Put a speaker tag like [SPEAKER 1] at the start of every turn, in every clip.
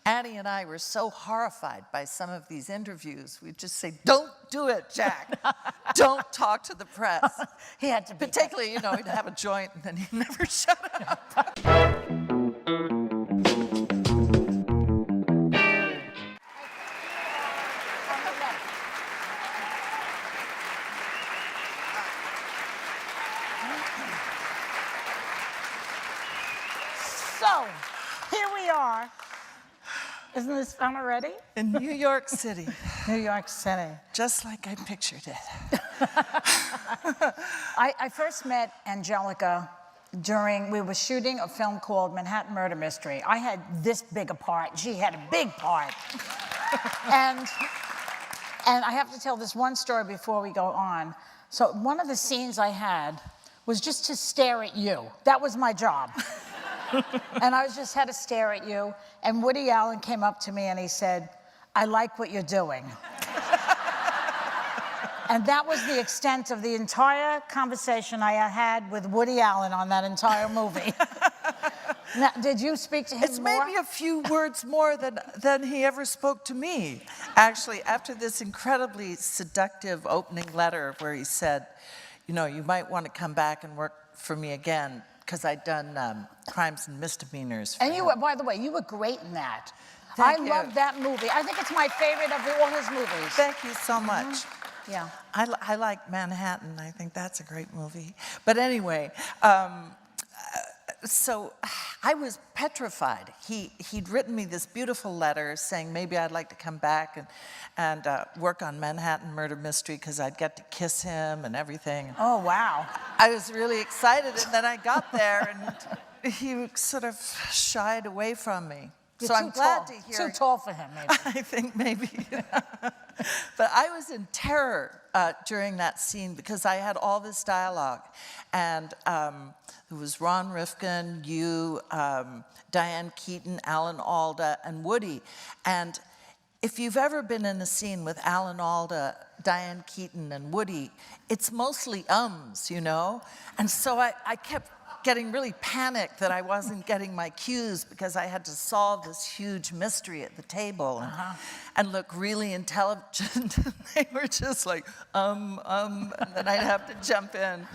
[SPEAKER 1] Annie and I were so horrified by some of these interviews. We'd just say, don't do it, Jack. Don't talk to the press.
[SPEAKER 2] He had to be.
[SPEAKER 1] Particularly, you know, he'd have a joint and then he'd never shut up.
[SPEAKER 2] So, here we are. Isn't this fun already?
[SPEAKER 1] In New York City.
[SPEAKER 2] New York City.
[SPEAKER 1] Just like I pictured it.
[SPEAKER 2] I first met Anjelica we were shooting a film called Manhattan Murder Mystery. I had this big a part. She had a big part. and I have to tell this one story before we go on. So one of the scenes I had was just to stare at you. That was my job. And I just had to stare at you. And Woody Allen came up to me and he said, I like what you're doing. And that was the extent of the entire conversation I had with Woody Allen on that entire movie. Now, did you speak to him more?
[SPEAKER 1] Maybe a few words more than he ever spoke to me. Actually, after this incredibly seductive opening letter where he said, you know, you might want to come back and work for me again, because I'd done Crimes and Misdemeanors.
[SPEAKER 2] And you were, by the way, you were great in that.
[SPEAKER 1] Thank you.
[SPEAKER 2] I love that movie. I think it's my favorite of all his movies.
[SPEAKER 1] Thank you so much.
[SPEAKER 2] Yeah.
[SPEAKER 1] I like Manhattan. I think that's a great movie. But anyway, so I was petrified. He'd written me this beautiful letter saying maybe I'd like to come back and work on Manhattan Murder Mystery because I'd get to kiss him and everything.
[SPEAKER 2] Oh, wow.
[SPEAKER 1] I was really excited, and then I got there, and he sort of shied away from me.
[SPEAKER 2] You're
[SPEAKER 1] so I'm glad to hear.
[SPEAKER 2] Too tall for him, maybe.
[SPEAKER 1] I think maybe. But I was in terror during that scene because I had all this dialogue. And it was Ron Rifkin, you, Diane Keaton, Alan Alda, and Woody. And if you've ever been in a scene with Alan Alda, Diane Keaton, and Woody, it's mostly ums, you know? And so I kept getting really panicked that I wasn't getting my cues because I had to solve this huge mystery at the table and look really intelligent. They were just like, and then I'd have to jump in.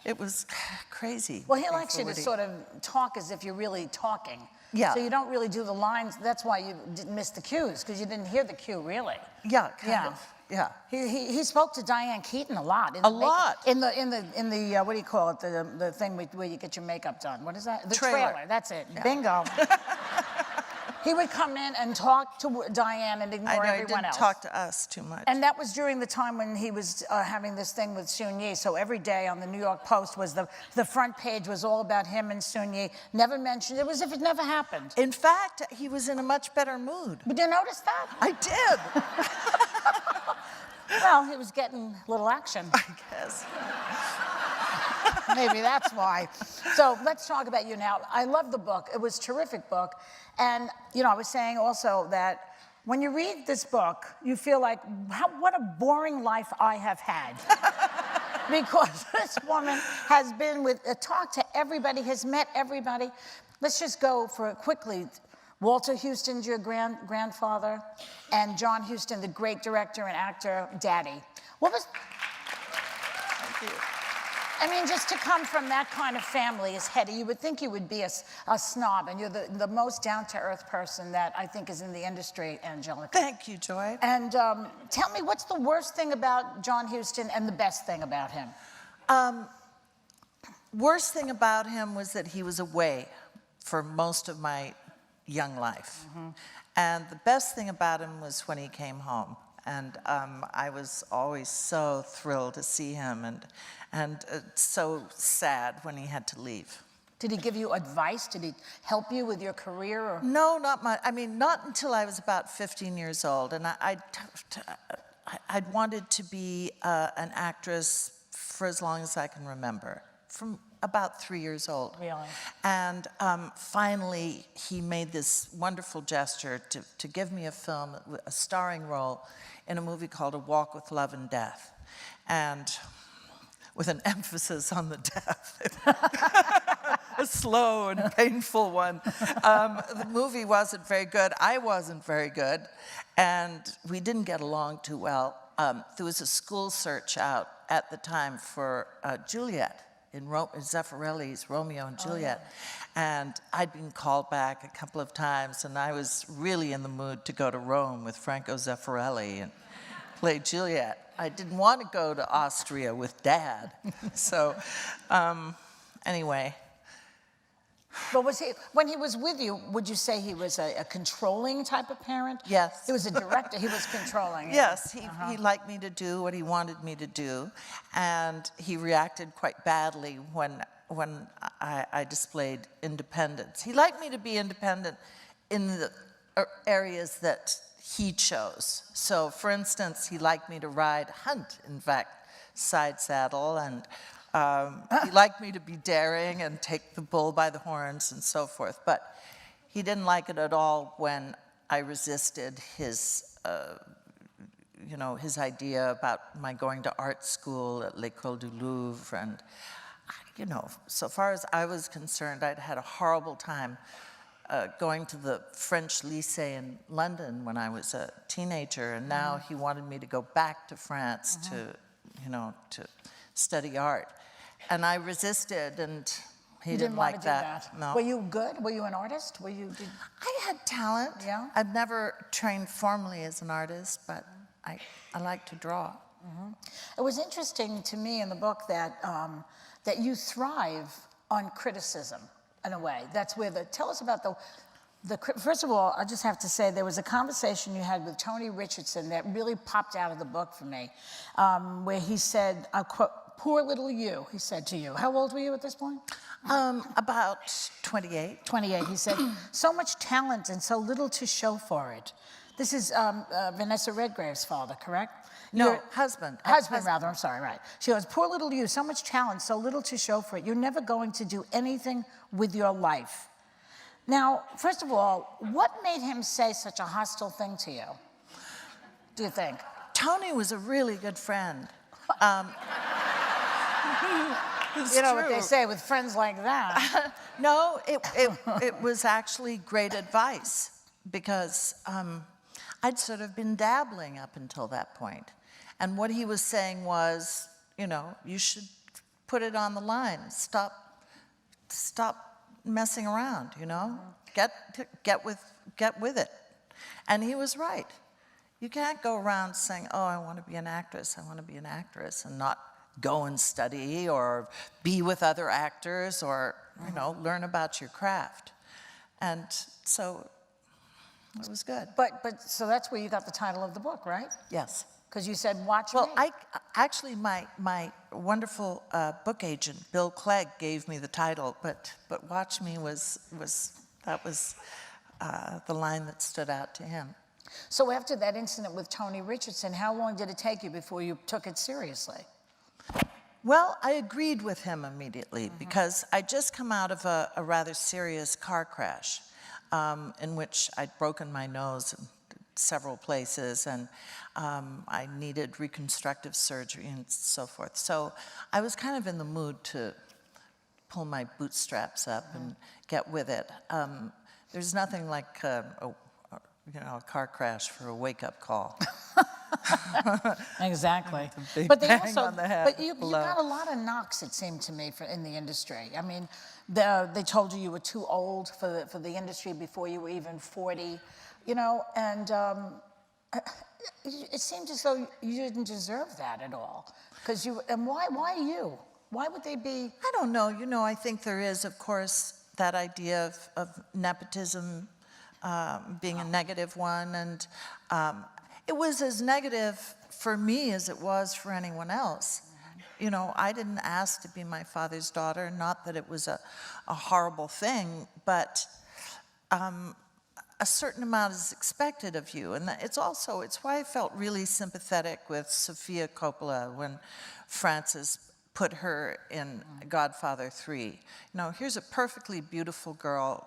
[SPEAKER 1] It was crazy.
[SPEAKER 2] Well, he likes you to sort of talk as if you're really talking.
[SPEAKER 1] Yeah.
[SPEAKER 2] So you don't really do the lines. That's why you didn't miss the cues, because you didn't hear the cue, really.
[SPEAKER 1] Yeah, kind of. Yeah.
[SPEAKER 2] He spoke to Diane Keaton a lot.
[SPEAKER 1] A lot.
[SPEAKER 2] In the what do you call it? The thing where you get your makeup done. What is that? The trailer. That's it. Yeah. Bingo. He would come in and talk to Diane and ignore everyone else.
[SPEAKER 1] He didn't talk to us too much.
[SPEAKER 2] And that was during the time when he was having this thing with Soon Yi. So every day on the New York Post was the front page was all about him and Soon Yi. Never mentioned. It was as if it never happened.
[SPEAKER 1] In fact, he was in a much better mood.
[SPEAKER 2] Did you notice that?
[SPEAKER 1] I did.
[SPEAKER 2] Well, he was getting a little action.
[SPEAKER 1] I guess.
[SPEAKER 2] Maybe that's why. So let's talk about you now. I love the book. It was a terrific book. And, you know, I was saying also that when you read this book, you feel like, what a boring life I have had. Because this woman has been talked to everybody, has met everybody. Let's just go for quickly. Walter Huston's your grandfather, and John Huston, the great director and actor, Daddy. What was...
[SPEAKER 1] Thank you.
[SPEAKER 2] I mean, just to come from that kind of family is heady. You would think you would be a snob, and you're the most down-to-earth person that I think is in the industry, Anjelica.
[SPEAKER 1] Thank you, Joy.
[SPEAKER 2] And tell me, what's the worst thing about John Huston and the best thing about him?
[SPEAKER 1] Worst thing about him was that he was away for most of my young life. And the best thing about him was when he came home. And I was always so thrilled to see him and so sad when he had to leave.
[SPEAKER 2] Did he give you advice? Did he help you with your career? Or?
[SPEAKER 1] No, not much. I mean, not until I was about 15 years old. And I'd wanted to be an actress for as long as I can remember, from about 3 years old.
[SPEAKER 2] Really?
[SPEAKER 1] And finally, he made this wonderful gesture to give me a film, a starring role in a movie called A Walk with Love and Death. And with an emphasis on the death. a slow and painful one. The movie wasn't very good. I wasn't very good. And we didn't get along too well. There was a school search out at the time for Juliet in Zeffirelli's Romeo and Juliet. Oh, yeah. And I'd been called back a couple of times, and I was really in the mood to go to Rome with Franco Zeffirelli and play Juliet. I didn't want to go to Austria with Dad. So anyway.
[SPEAKER 2] But when he was with you, would you say he was a controlling type of parent?
[SPEAKER 1] Yes.
[SPEAKER 2] He was a director. He was controlling.
[SPEAKER 1] Yes, he liked me to do what he wanted me to do, and he reacted quite badly when I displayed independence. He liked me to be independent in the areas that he chose. So, for instance, he liked me to hunt, in fact, side saddle, and he liked me to be daring and take the bull by the horns and so forth. But he didn't like it at all when I resisted his, his idea about my going to art school at l'École du Louvre. And, so far as I was concerned, I'd had a horrible time going to the French lycée in London when I was a teenager. And now he wanted me to go back to France to study art. And I resisted, and he didn't like that. No.
[SPEAKER 2] Were you good? Were you an artist?
[SPEAKER 1] I had talent.
[SPEAKER 2] Yeah.
[SPEAKER 1] I've never trained formally as an artist, but I like to draw.
[SPEAKER 2] It was interesting to me in the book that that you thrive on criticism in a way. That's where tell us about first of all, I just have to say there was a conversation you had with Tony Richardson that really popped out of the book for me, where he said, I'll quote, "Poor little you," he said to you. How old were you at this point?
[SPEAKER 1] About 28.
[SPEAKER 2] 28, he said, "So much talent and so little to show for it." This is Vanessa Redgrave's father, correct?
[SPEAKER 1] No, husband.
[SPEAKER 2] Husband, rather, I'm sorry, right. She goes, "Poor little you, so much talent, so little to show for it. You're never going to do anything with your life." Now, first of all, what made him say such a hostile thing to you, do you think?
[SPEAKER 1] Tony was a really good friend.
[SPEAKER 2] You know what they say with friends like that.
[SPEAKER 1] No, it was actually great advice, because I'd sort of been dabbling up until that point. And what he was saying was, you should put it on the line. Stop messing around, Get with it. And he was right. You can't go around saying, "Oh, I want to be an actress, and not go and study or be with other actors or, learn about your craft. And so it was good.
[SPEAKER 2] But so that's where you got the title of the book, right?
[SPEAKER 1] Yes.
[SPEAKER 2] Because you said, "Watch
[SPEAKER 1] well,
[SPEAKER 2] me."
[SPEAKER 1] Well, actually, my wonderful book agent, Bill Clegg, gave me the title, but "Watch Me" was the line that stood out to him.
[SPEAKER 2] So after that incident with Tony Richardson, how long did it take you before you took it seriously?
[SPEAKER 1] Well, I agreed with him immediately, because I'd just come out of a rather serious car crash in which I'd broken my nose in several places, and I needed reconstructive surgery and so forth. So I was kind of in the mood to pull my bootstraps up and get with it. There's nothing like a car crash for a wake-up call.
[SPEAKER 2] Exactly.
[SPEAKER 1] But you
[SPEAKER 2] got a lot of knocks, it seemed to me, in the industry. I mean, they told you were too old for the industry before you were even 40, and it seemed as though you didn't deserve that at all. And why you? Why would they be?
[SPEAKER 1] I don't know. I think there is, of course, that idea of nepotism being a negative one, and it was as negative for me as it was for anyone else. I didn't ask to be my father's daughter, not that it was a horrible thing, but a certain amount is expected of you. And it's why I felt really sympathetic with Sofia Coppola when Francis put her in Godfather 3. Here's a perfectly beautiful girl,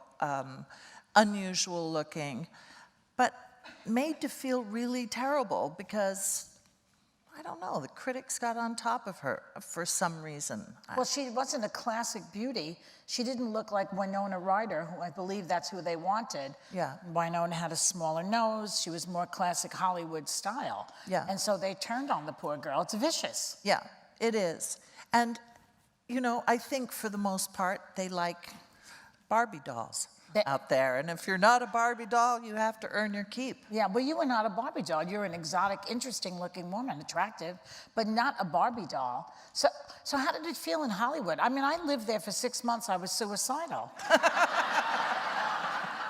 [SPEAKER 1] unusual looking, but made to feel really terrible because, I don't know, the critics got on top of her for some reason.
[SPEAKER 2] Well, she wasn't a classic beauty. She didn't look like Winona Ryder, who I believe that's who they wanted.
[SPEAKER 1] Yeah.
[SPEAKER 2] Winona had a smaller nose. She was more classic Hollywood style.
[SPEAKER 1] Yeah.
[SPEAKER 2] And so they turned on the poor girl. It's vicious.
[SPEAKER 1] Yeah, it is. And, you know, I think for the most part, they like Barbie dolls out there. And if you're not a Barbie doll, you have to earn your keep.
[SPEAKER 2] Yeah, well, you were not a Barbie doll. You're an exotic, interesting-looking woman, attractive, but not a Barbie doll. So how did it feel in Hollywood? I mean, I lived there for 6 months. I was suicidal.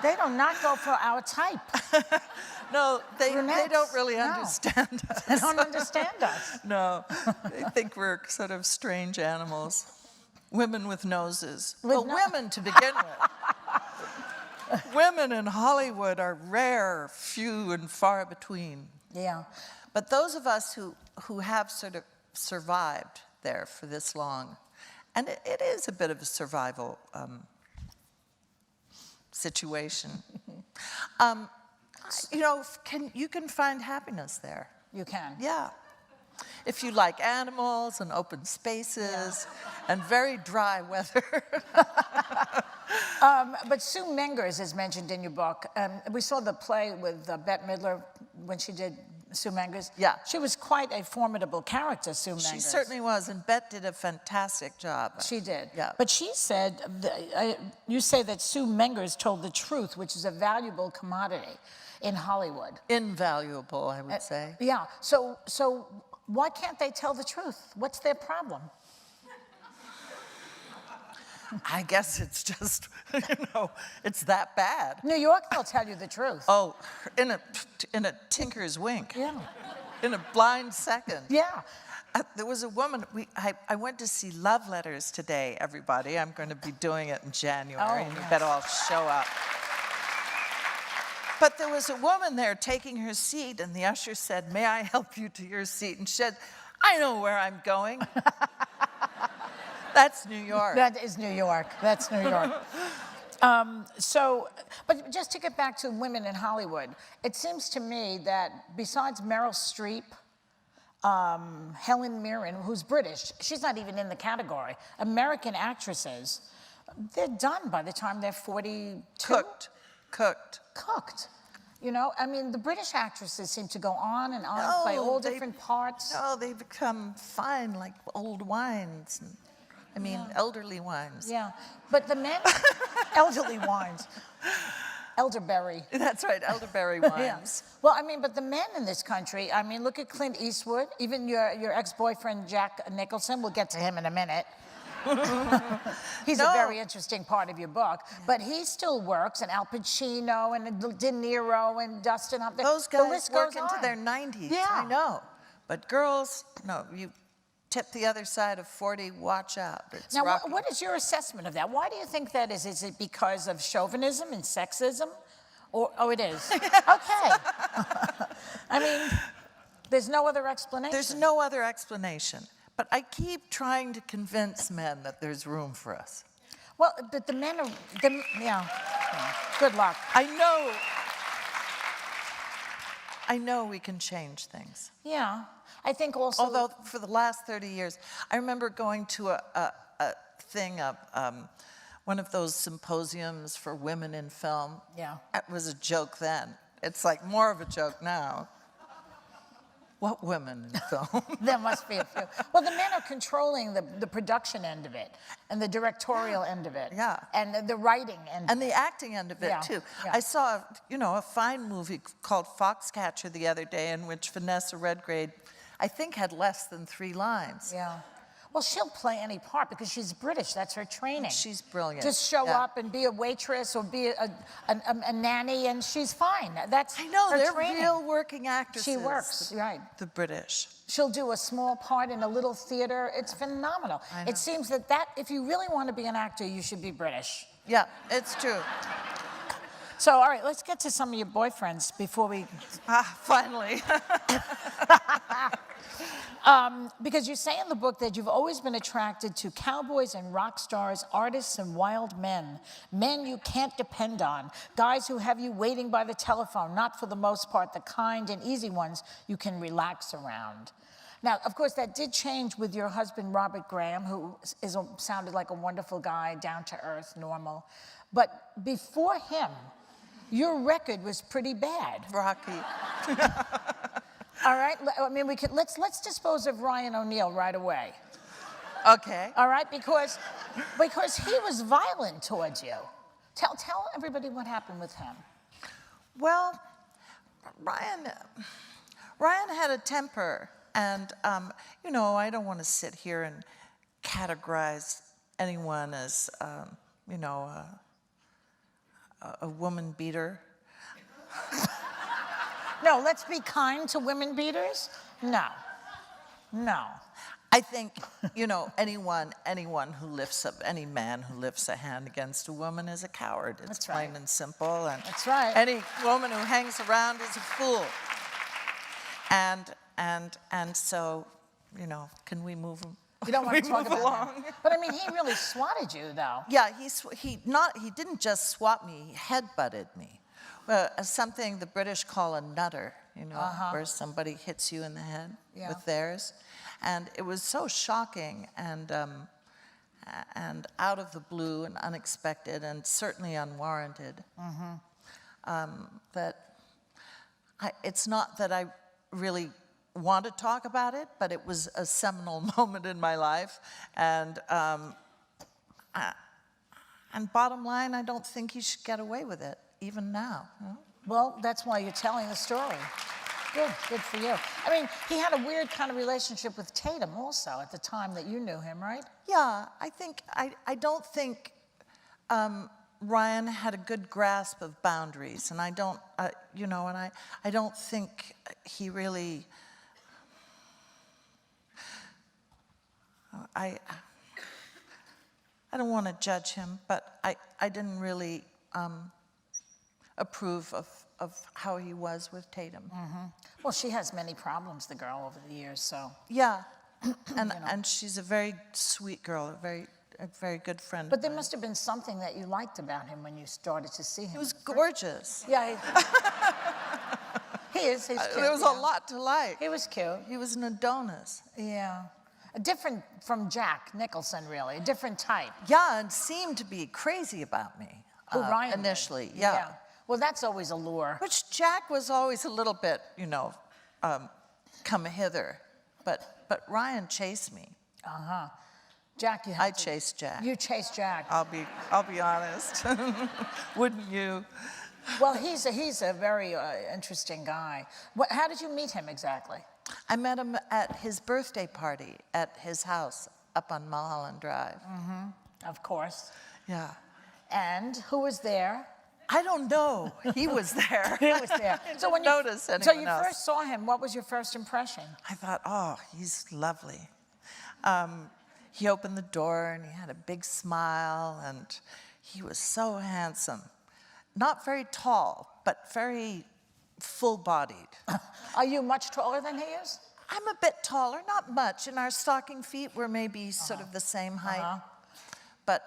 [SPEAKER 2] They do not go for our type.
[SPEAKER 1] No, they
[SPEAKER 2] Brunettes,
[SPEAKER 1] don't really
[SPEAKER 2] no.
[SPEAKER 1] understand us.
[SPEAKER 2] They don't understand us.
[SPEAKER 1] No, they think we're sort of strange animals. Women with noses. Women to begin with. Women in Hollywood are rare, few and far between.
[SPEAKER 2] Yeah.
[SPEAKER 1] But those of us who have sort of survived there for this long, and it is a bit of a survival situation. You know, you can find happiness there.
[SPEAKER 2] You can.
[SPEAKER 1] Yeah. If you like animals and open spaces and very dry weather.
[SPEAKER 2] But Sue Mengers is mentioned in your book. We saw the play with Bette Midler when she did Sue Mengers.
[SPEAKER 1] Yeah.
[SPEAKER 2] She was quite a formidable character, Sue Mengers.
[SPEAKER 1] She certainly was, and Bette did a fantastic job.
[SPEAKER 2] She did.
[SPEAKER 1] Yeah.
[SPEAKER 2] But she said, you say that Sue Mengers told the truth, which is a valuable commodity in Hollywood.
[SPEAKER 1] Invaluable, I would say.
[SPEAKER 2] Yeah. So why can't they tell the truth? What's their problem?
[SPEAKER 1] I guess it's just, you know, it's that bad.
[SPEAKER 2] New York, they'll tell you the truth.
[SPEAKER 1] Oh, in a tinker's wink.
[SPEAKER 2] Yeah.
[SPEAKER 1] In a blind second.
[SPEAKER 2] Yeah.
[SPEAKER 1] There was a woman, I went to see Love Letters today, everybody. I'm going to be doing it in January, and you better all show up. But there was a woman there taking her seat, and the usher said, "May I help you to your seat?" And she said, "I know where I'm going." That's New York.
[SPEAKER 2] That is New York. That's New York. But just to get back to women in Hollywood, it seems to me that besides Meryl Streep, Helen Mirren, who's British, she's not even in the category. American actresses, they're done by the time they're 42. Cooked. You know, I mean, the British actresses seem to go on and on, play all different parts.
[SPEAKER 1] No, they become fine like old wines. I mean, elderly wines.
[SPEAKER 2] Yeah, but the men, elderly wines. Elderberry.
[SPEAKER 1] That's right, elderberry wines.
[SPEAKER 2] Yeah. Well, I mean, but the men in this country, I mean, look at Clint Eastwood, even your ex-boyfriend, Jack Nicholson, we'll get to him in a minute. He's a very interesting part of your book, but he still works, and Al Pacino, and De Niro, and Dustin Hoffman.
[SPEAKER 1] Those guys work into their 90s,
[SPEAKER 2] Yeah.
[SPEAKER 1] I know. But girls, no, you tip the other side of 40, watch out. It's
[SPEAKER 2] now,
[SPEAKER 1] rocky.
[SPEAKER 2] what is your assessment of that? Why do you think that is? Is it because of chauvinism and sexism? Or, oh, it is. Okay. I mean, there's no other explanation.
[SPEAKER 1] There's no other explanation. But I keep trying to convince men that there's room for us.
[SPEAKER 2] Well, but the men are, good luck.
[SPEAKER 1] I know we can change things.
[SPEAKER 2] Yeah, I think also.
[SPEAKER 1] Although for the last 30 years, I remember going to a thing, one of those symposiums for women in film.
[SPEAKER 2] Yeah.
[SPEAKER 1] It was a joke then. It's like more of a joke now. What women in film?
[SPEAKER 2] There must be a few. Well, the men are controlling the production end of it, and the directorial end of it.
[SPEAKER 1] Yeah.
[SPEAKER 2] And the writing end
[SPEAKER 1] And the acting end of it, too.
[SPEAKER 2] Yeah.
[SPEAKER 1] I saw, a fine movie called Foxcatcher the other day in which Vanessa Redgrave, I think, had less than 3 lines.
[SPEAKER 2] Yeah. Well, she'll play any part because she's British. That's her training.
[SPEAKER 1] She's brilliant.
[SPEAKER 2] Just show up and be a waitress or be a nanny, and she's fine. That's
[SPEAKER 1] I know,
[SPEAKER 2] her
[SPEAKER 1] they're
[SPEAKER 2] training.
[SPEAKER 1] real working actresses.
[SPEAKER 2] She works, right.
[SPEAKER 1] The British.
[SPEAKER 2] She'll do a small part in a little theater. It's phenomenal.
[SPEAKER 1] I know.
[SPEAKER 2] It seems that if you really want to be an actor, you should be British.
[SPEAKER 1] Yeah, it's true.
[SPEAKER 2] So, all right, let's get to some of your boyfriends before we...
[SPEAKER 1] Finally.
[SPEAKER 2] Because you say in the book that you've always been attracted to cowboys and rock stars, artists and wild men you can't depend on, guys who have you waiting by the telephone, not for the most part the kind and easy ones you can relax around. Now, of course, that did change with your husband, Robert Graham, who sounded like a wonderful guy, down to earth, normal. But before him, your record was pretty bad.
[SPEAKER 1] Rocky.
[SPEAKER 2] All right, I mean, let's dispose of Ryan O'Neal right away.
[SPEAKER 1] Okay.
[SPEAKER 2] All right, because he was violent towards you. Tell everybody what happened with him.
[SPEAKER 1] Well, Ryan had a temper, and you know, I don't want to sit here and categorize anyone as you know, a woman beater.
[SPEAKER 2] No, let's be kind to women beaters. No.
[SPEAKER 1] I think, you know, any man who lifts a hand against a woman is a coward. It's
[SPEAKER 2] That's right.
[SPEAKER 1] plain and simple. And
[SPEAKER 2] That's right.
[SPEAKER 1] Any woman who hangs around is a fool. And so, you know, can we move?
[SPEAKER 2] You don't want to talk about
[SPEAKER 1] along?
[SPEAKER 2] him. But I mean, he really swatted you, though.
[SPEAKER 1] Yeah, he didn't just swat me. He headbutted me. Something the British call a nutter, you know, where somebody hits you in the head with theirs. And it was so shocking and out of the blue and unexpected and certainly unwarranted that it's not that I really want to talk about it, but it was a seminal moment in my life. And bottom line, I don't think he should get away with it, even now. You know?
[SPEAKER 2] Well, that's why you're telling the story. Good for you. I mean, he had a weird kind of relationship with Tatum also at the time that you knew him, right?
[SPEAKER 1] Yeah, I don't think Ryan had a good grasp of boundaries, and I don't, you know, and I don't think he really, I don't want to judge him, but I didn't really approve of how he was with Tatum.
[SPEAKER 2] Well, she has many problems, the girl, over the years, so.
[SPEAKER 1] Yeah, and she's a very sweet girl, a very good friend.
[SPEAKER 2] But there must have been something that you liked about him when you started to see him.
[SPEAKER 1] He was gorgeous.
[SPEAKER 2] Yeah, he is. He's cute.
[SPEAKER 1] There was a lot to like.
[SPEAKER 2] He was cute.
[SPEAKER 1] He was an Adonis.
[SPEAKER 2] Yeah. Different from Jack Nicholson, really. A different type.
[SPEAKER 1] Yeah, and seemed to be crazy about me.
[SPEAKER 2] Who, Ryan did?
[SPEAKER 1] Initially, yeah.
[SPEAKER 2] Well, that's always a lure.
[SPEAKER 1] Which Jack was always a little bit, you know, come hither. But Ryan chased me.
[SPEAKER 2] Jack,
[SPEAKER 1] I chased Jack.
[SPEAKER 2] You chased Jack.
[SPEAKER 1] I'll be honest. Wouldn't you?
[SPEAKER 2] Well, he's a very interesting guy. How did you meet him exactly?
[SPEAKER 1] I met him at his birthday party at his house up on Mulholland Drive.
[SPEAKER 2] Of course.
[SPEAKER 1] Yeah.
[SPEAKER 2] And who was there?
[SPEAKER 1] I don't know. He was there.
[SPEAKER 2] He was there. So when
[SPEAKER 1] notice anyone
[SPEAKER 2] So you
[SPEAKER 1] else.
[SPEAKER 2] first saw him. What was your first impression?
[SPEAKER 1] I thought, oh, he's lovely. He opened the door and he had a big smile and he was so handsome. Not very tall, but very full-bodied.
[SPEAKER 2] Are you much taller than he is?
[SPEAKER 1] I'm a bit taller, not much. In our stocking feet, we're maybe sort of the same height. But,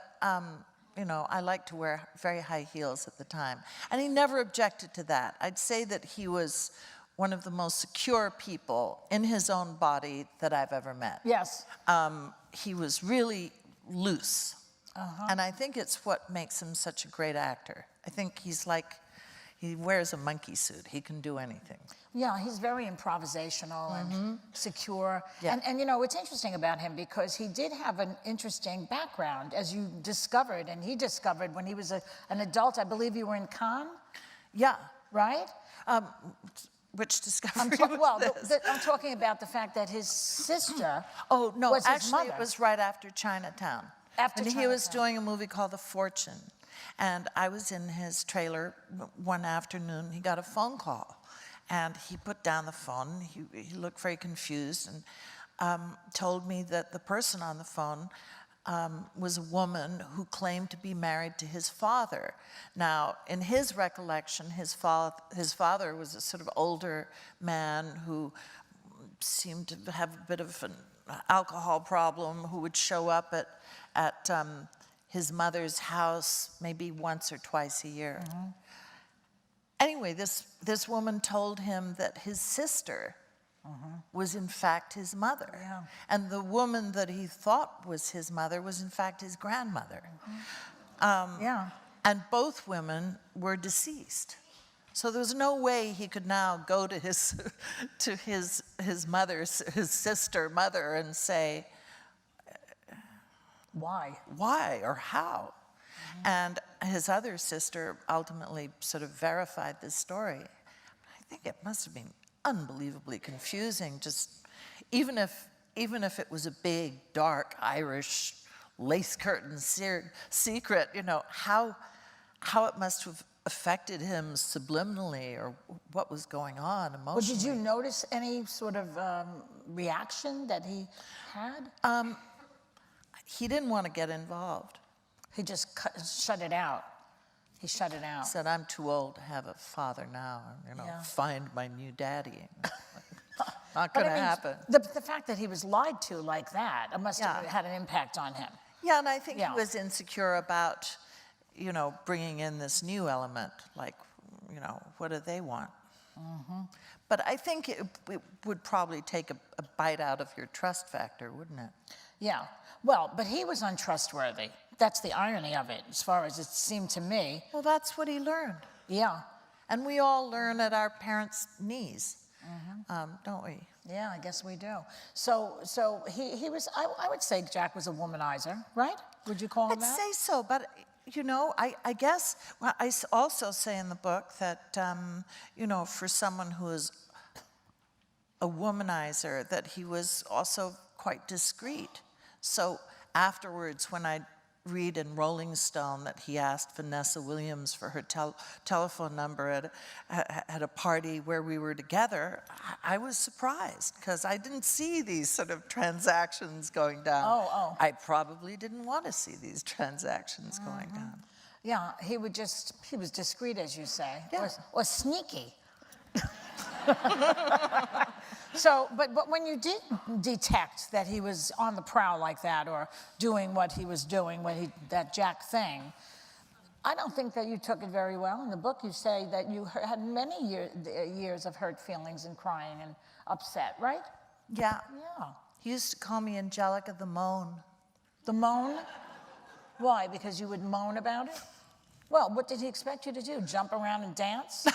[SPEAKER 1] you know, I liked to wear very high heels at the time. And he never objected to that. I'd say that he was one of the most secure people in his own body that I've ever met.
[SPEAKER 2] Yes.
[SPEAKER 1] He was really loose. And I think it's what makes him such a great actor. I think he's like, he wears a monkey suit. He can do anything.
[SPEAKER 2] Yeah, he's very improvisational and secure.
[SPEAKER 1] Yeah.
[SPEAKER 2] And you know, what's interesting about him, because he did have an interesting background, as you discovered, and he discovered when he was an adult. I believe you were in Cannes?
[SPEAKER 1] Yeah.
[SPEAKER 2] Right?
[SPEAKER 1] Which discovery
[SPEAKER 2] I'm talking about the fact that his sister
[SPEAKER 1] Oh, no,
[SPEAKER 2] was his
[SPEAKER 1] actually
[SPEAKER 2] mother.
[SPEAKER 1] it was right after Chinatown.
[SPEAKER 2] After
[SPEAKER 1] and he was
[SPEAKER 2] Chinatown.
[SPEAKER 1] doing a movie called The Fortune. And I was in his trailer one afternoon. He got a phone call. And he put down the phone. He looked very confused and told me that the person on the phone was a woman who claimed to be married to his father. Now, in his recollection, his father was a sort of older man who seemed to have a bit of an alcohol problem, who would show up at his mother's house maybe once or twice a year. Anyway, this woman told him that his sister was in fact his mother.
[SPEAKER 2] Yeah.
[SPEAKER 1] And the woman that he thought was his mother was in fact his grandmother.
[SPEAKER 2] Yeah.
[SPEAKER 1] And both women were deceased. So there was no way he could now go to his mother, his sister mother, and say, why or how? And his other sister ultimately sort of verified this story. I think it must have been unbelievably confusing, just even if it was a big, dark Irish lace curtain secret, you know, how it must have affected him subliminally, or what was going on emotionally.
[SPEAKER 2] Well, did you notice any sort of reaction that he had?
[SPEAKER 1] He didn't want to get involved.
[SPEAKER 2] He just shut it out. He shut it out.
[SPEAKER 1] He said, I'm too old to have a father now, you know, find my new daddy. Not going to happen.
[SPEAKER 2] The fact that he was lied to like that, it must have had an impact on him.
[SPEAKER 1] Yeah, and I think he was insecure about, you know, bringing in this new element, like, you know, what do they want? But I think it would probably take a bite out of your trust factor, wouldn't it?
[SPEAKER 2] Yeah. Well, but he was untrustworthy. That's the irony of it, as far as it seemed to me.
[SPEAKER 1] Well, that's what he learned.
[SPEAKER 2] Yeah.
[SPEAKER 1] And we all learn at our parents' knees, don't we?
[SPEAKER 2] Yeah, I guess we do. So he was, I would say Jack was a womanizer, right? Would you call him that?
[SPEAKER 1] I'd say so, but you know, I guess, well, I also say in the book that, you know, for someone who is a womanizer, that he was also quite discreet. So afterwards, when I read in Rolling Stone that he asked Vanessa Williams for her telephone number at a party where we were together, I was surprised, because I didn't see these sort of transactions going down. I probably didn't want to see these transactions going down.
[SPEAKER 2] Yeah, he was discreet, as you say,
[SPEAKER 1] Yeah.
[SPEAKER 2] or sneaky. So, but when you did detect that he was on the prowl like that, or doing what he was doing, that Jack thing, I don't think that you took it very well. In the book, you say that you had many years of hurt feelings and crying and upset, right?
[SPEAKER 1] Yeah.
[SPEAKER 2] Yeah.
[SPEAKER 1] He used to call me Anjelica the Moan.
[SPEAKER 2] The moan? Why? Because you would moan about it? Well, what did he expect you to do? Jump around and dance?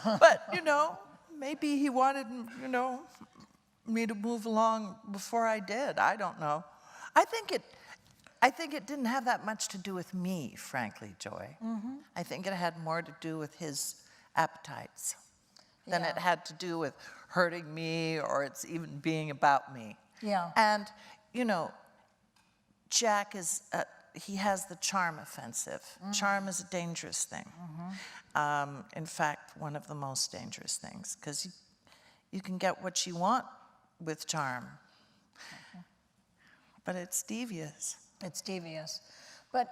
[SPEAKER 1] But, you know, maybe he wanted, you know, me to move along before I did. I don't know. I think it didn't have that much to do with me, frankly, Joy. I think it had more to do with his appetites than it had to do with hurting me, or it's even being about me.
[SPEAKER 2] Yeah.
[SPEAKER 1] And, you know, Jack is, he has the charm offensive. Charm is a dangerous thing. In fact, one of the most dangerous things, because you can get what you want with charm. But it's devious.
[SPEAKER 2] It's devious. But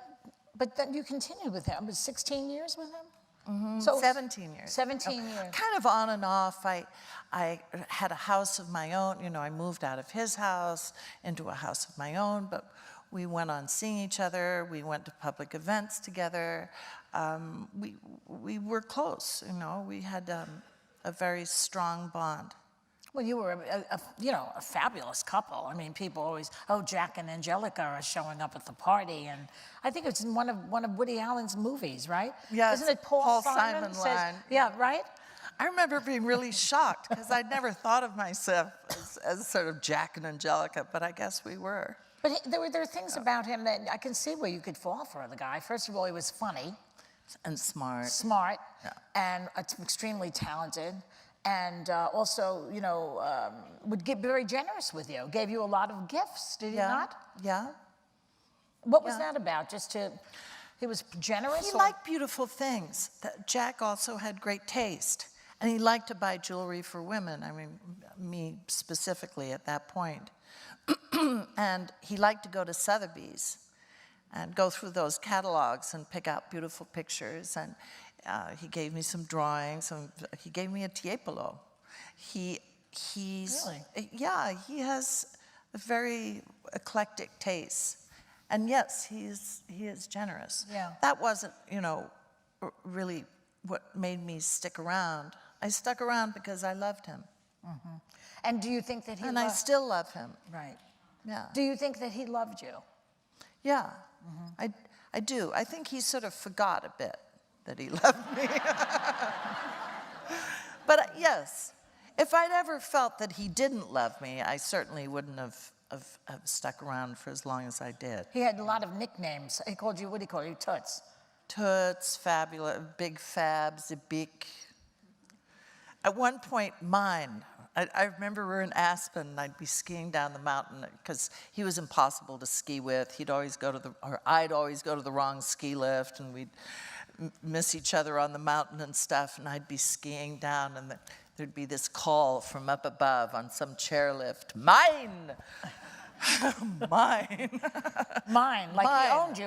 [SPEAKER 2] then you continued with him. It was 16 years with him? So
[SPEAKER 1] 17 years.
[SPEAKER 2] 17 years.
[SPEAKER 1] Kind of on and off. I had a house of my own. You know, I moved out of his house into a house of my own, but we went on seeing each other. We went to public events together. We were close, you know. We had a very strong bond.
[SPEAKER 2] Well, you were a fabulous couple. I mean, people always, Jack and Anjelica are showing up at the party, and I think it's in one of Woody Allen's movies, right?
[SPEAKER 1] Yes,
[SPEAKER 2] Isn't it Paul
[SPEAKER 1] Simon
[SPEAKER 2] says,
[SPEAKER 1] line.
[SPEAKER 2] yeah, right?
[SPEAKER 1] I remember being really shocked, because I'd never thought of myself as sort of Jack and Anjelica, but I guess we were.
[SPEAKER 2] But there were things about him that I can see where you could fall for the guy. First of all, he was funny.
[SPEAKER 1] And smart.
[SPEAKER 2] Smart, and extremely talented. And also, you know, would get very generous with you. Gave you a lot of gifts, did he not?
[SPEAKER 1] Yeah.
[SPEAKER 2] What was that about? He was generous?
[SPEAKER 1] He liked beautiful things. Jack also had great taste. And he liked to buy jewelry for women. I mean, me specifically at that point. And he liked to go to Sotheby's and go through those catalogs and pick out beautiful pictures. And he gave me some drawings. He gave me a Tiepolo. He's
[SPEAKER 2] Really?
[SPEAKER 1] Yeah, he has a very eclectic taste. And yes, he is generous.
[SPEAKER 2] Yeah.
[SPEAKER 1] That wasn't, you know, really what made me stick around. I stuck around because I loved him.
[SPEAKER 2] And do you think that he
[SPEAKER 1] And I still love him.
[SPEAKER 2] Right.
[SPEAKER 1] Yeah.
[SPEAKER 2] Do you think that he loved you?
[SPEAKER 1] Yeah, I do. I think he sort of forgot a bit that he loved me. But yes, if I'd ever felt that he didn't love me, I certainly wouldn't have stuck around for as long as I did.
[SPEAKER 2] He had a lot of nicknames. He called you, what did he call you, Toots?
[SPEAKER 1] Toots, Fabulous, Big Fabs, Big. At one point, mine. I remember we were in Aspen, and I'd be skiing down the mountain because he was impossible to ski with. I'd always go to the wrong ski lift, and we'd miss each other on the mountain and stuff, and I'd be skiing down, and there'd be this call from up above on some chairlift, mine! Mine.
[SPEAKER 2] Mine, like
[SPEAKER 1] Mine.
[SPEAKER 2] he owned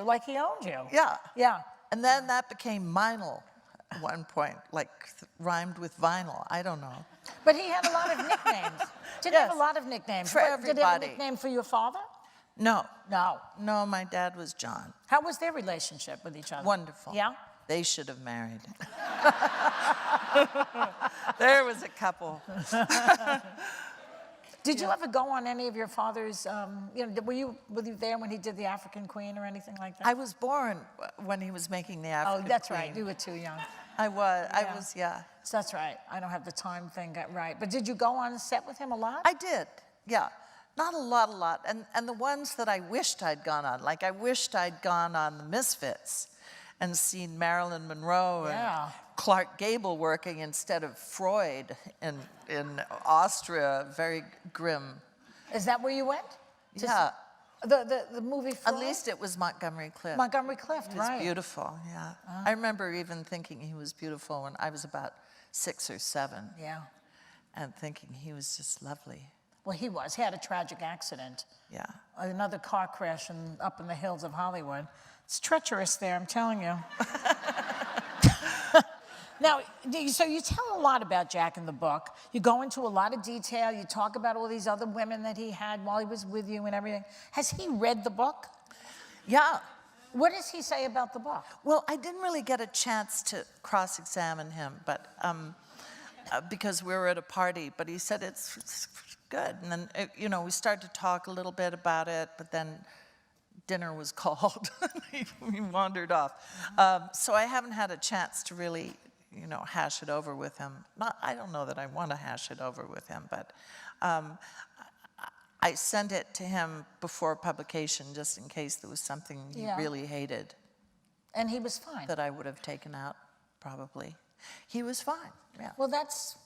[SPEAKER 2] you.
[SPEAKER 1] Yeah.
[SPEAKER 2] Yeah.
[SPEAKER 1] And then that became Minel at one point, like rhymed with vinyl. I don't know.
[SPEAKER 2] But he had a lot of nicknames. Did he have a lot of nicknames?
[SPEAKER 1] For
[SPEAKER 2] Did he have a
[SPEAKER 1] everybody.
[SPEAKER 2] nickname for your father?
[SPEAKER 1] No.
[SPEAKER 2] No.
[SPEAKER 1] No, my dad was John.
[SPEAKER 2] How was their relationship with each other?
[SPEAKER 1] Wonderful.
[SPEAKER 2] Yeah?
[SPEAKER 1] They should have married. There was a couple.
[SPEAKER 2] Did you ever go on any of your father's, were you there when he did the African Queen or anything like that?
[SPEAKER 1] I was born when he was making the African
[SPEAKER 2] Oh, that's
[SPEAKER 1] Queen.
[SPEAKER 2] right. You were too young.
[SPEAKER 1] I was, yeah.
[SPEAKER 2] So that's right. I don't have the time thing right. But did you go on set with him a lot?
[SPEAKER 1] I did, yeah. Not a lot. And the ones that I wished I'd gone on, like I wished I'd gone on The Misfits and seen Marilyn Monroe and Clark Gable working instead of Freud in Austria, very grim.
[SPEAKER 2] Is that where you went?
[SPEAKER 1] Yeah.
[SPEAKER 2] The movie Freud?
[SPEAKER 1] At least it was Montgomery Clift.
[SPEAKER 2] Montgomery Clift,
[SPEAKER 1] It was beautiful, yeah. I remember even thinking he was beautiful when I was about 6 or 7.
[SPEAKER 2] Yeah.
[SPEAKER 1] And thinking he was just lovely.
[SPEAKER 2] Well, he was. He had a tragic accident.
[SPEAKER 1] Yeah.
[SPEAKER 2] Another car crash up in the hills of Hollywood. It's treacherous there, I'm telling you. Now, so you tell a lot about Jack in the book. You go into a lot of detail. You talk about all these other women that he had while he was with you and everything. Has he read the book?
[SPEAKER 1] Yeah.
[SPEAKER 2] What does he say about the book?
[SPEAKER 1] Well, I didn't really get a chance to cross-examine him, but because we were at a party. But he said it's good, and then we started to talk a little bit about it. But then dinner was called. We wandered off. So I haven't had a chance to really, hash it over with him. I don't know that I want to hash it over with him, but I sent it to him before publication just in case there was something he really hated.
[SPEAKER 2] And he was fine.
[SPEAKER 1] That I would have taken out, probably. He was fine, yeah.
[SPEAKER 2] Well, that's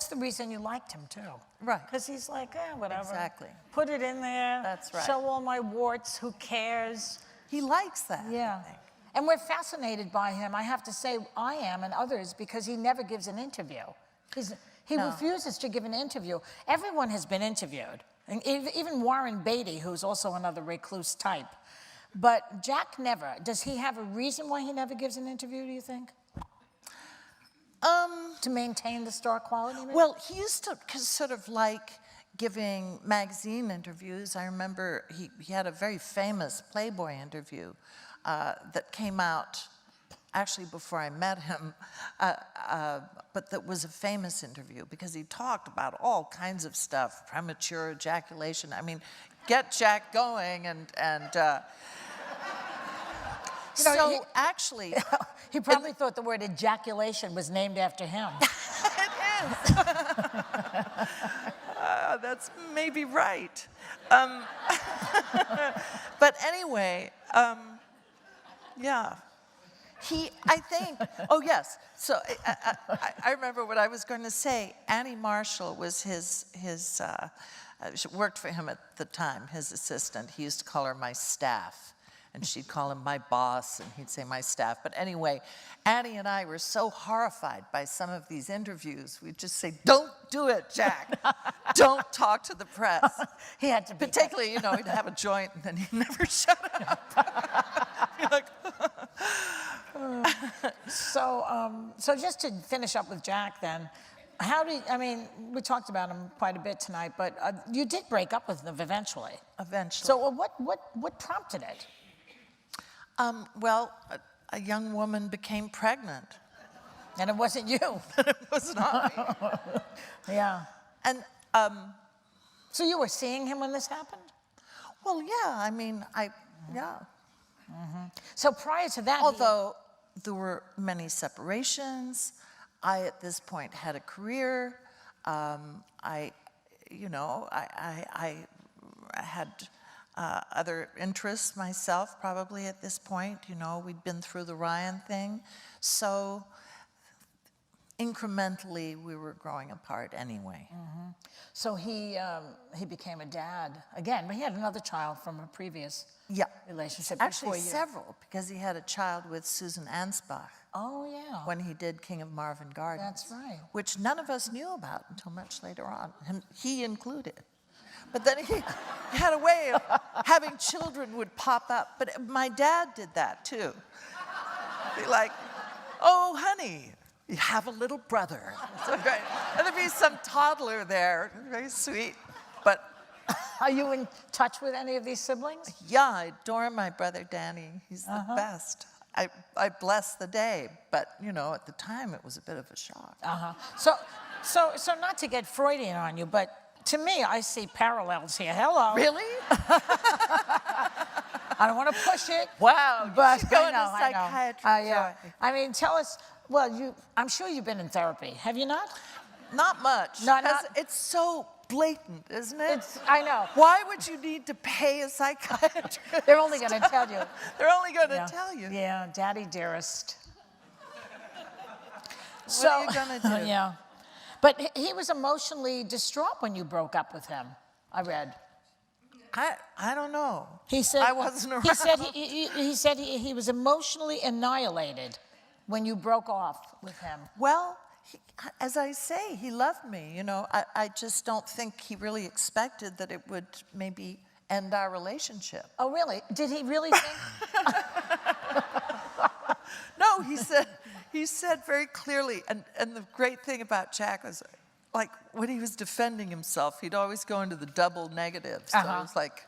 [SPEAKER 2] the reason you liked him, too.
[SPEAKER 1] Right.
[SPEAKER 2] Because he's like, whatever.
[SPEAKER 1] Exactly.
[SPEAKER 2] Put it in there.
[SPEAKER 1] That's right.
[SPEAKER 2] Show all my warts. Who cares?
[SPEAKER 1] He likes that,
[SPEAKER 2] Yeah.
[SPEAKER 1] I think.
[SPEAKER 2] And we're fascinated by him. I have to say, I am, and others, because he never gives an interview. He refuses to give an interview. Everyone has been interviewed. And even Warren Beatty, who's also another recluse type. But Jack never. Does he have a reason why he never gives an interview, do you think? To maintain the star quality, maybe?
[SPEAKER 1] Well, he used to sort of like giving magazine interviews. I remember he had a very famous Playboy interview that came out actually before I met him, but that was a famous interview because he talked about all kinds of stuff, premature ejaculation. I mean, get Jack going and actually...
[SPEAKER 2] He probably thought the word ejaculation was named after him.
[SPEAKER 1] It is. That's maybe right. But anyway, yeah. I think, oh yes, so I remember what I was going to say. Annie Marshall was she worked for him at the time, his assistant. He used to call her my staff. And she'd call him my boss, and he'd say my staff. But anyway, Annie and I were so horrified by some of these interviews. We'd just say, don't do it, Jack. Don't talk to the press.
[SPEAKER 2] He had to be.
[SPEAKER 1] Particularly, he'd have a joint, and then he'd never shut up. You're like,
[SPEAKER 2] So just to finish up with Jack then, we talked about him quite a bit tonight, but you did break up with him eventually.
[SPEAKER 1] Eventually.
[SPEAKER 2] So what prompted it?
[SPEAKER 1] Well, a young woman became pregnant.
[SPEAKER 2] And it wasn't you.
[SPEAKER 1] It was not me.
[SPEAKER 2] Yeah.
[SPEAKER 1] And,
[SPEAKER 2] So you were seeing him when this happened?
[SPEAKER 1] well, yeah, I mean, yeah.
[SPEAKER 2] So prior to that,
[SPEAKER 1] Although there were many separations, I, at this point, had a career. I had other interests myself, probably at this point. You know, we'd been through the Ryan thing. So incrementally, we were growing apart anyway.
[SPEAKER 2] So he became a dad again, but he had another child from a previous
[SPEAKER 1] Yeah.
[SPEAKER 2] relationship
[SPEAKER 1] Actually,
[SPEAKER 2] before you.
[SPEAKER 1] several, because he had a child with Susan Ansbach
[SPEAKER 2] Oh yeah,
[SPEAKER 1] when he did King of Marvin Gardens.
[SPEAKER 2] that's right.
[SPEAKER 1] Which none of us knew about until much later on, he included. But then he had a way of having children would pop up. But my dad did that too. Be like, oh, honey, you have a little brother. So great. And there'd be some toddler there, very sweet. But
[SPEAKER 2] Are you in touch with any of these siblings?
[SPEAKER 1] yeah, I adore my brother Danny. He's the best. I bless the day, but you know, at the time it was a bit of a shock.
[SPEAKER 2] So not to get Freudian on you, but to me, I see parallels here. Hello.
[SPEAKER 1] Really?
[SPEAKER 2] I don't want to push it.
[SPEAKER 1] Wow,
[SPEAKER 2] But
[SPEAKER 1] you should go
[SPEAKER 2] I know,
[SPEAKER 1] into psychiatry.
[SPEAKER 2] yeah. I mean, tell us. Well, I'm sure you've been in therapy. Have you not?
[SPEAKER 1] Not much.
[SPEAKER 2] Not-
[SPEAKER 1] 'Cause it's so blatant, isn't it?
[SPEAKER 2] I know.
[SPEAKER 1] Why would you need to pay a psychiatrist?
[SPEAKER 2] They're only going to tell you.
[SPEAKER 1] They're only going to
[SPEAKER 2] Yeah.
[SPEAKER 1] tell you.
[SPEAKER 2] Yeah, daddy dearest.
[SPEAKER 1] What are you going to do?
[SPEAKER 2] Yeah. But he was emotionally distraught when you broke up with him, I read.
[SPEAKER 1] I don't know.
[SPEAKER 2] He said
[SPEAKER 1] I wasn't around.
[SPEAKER 2] He said he was emotionally annihilated when you broke off with him.
[SPEAKER 1] Well, as I say, he loved me. You know, I just don't think he really expected that it would maybe end our relationship.
[SPEAKER 2] Oh, really? Did he really think?
[SPEAKER 1] No, he said very clearly, and the great thing about Jack was, like, when he was defending himself, he'd always go into the double negative. So it was like,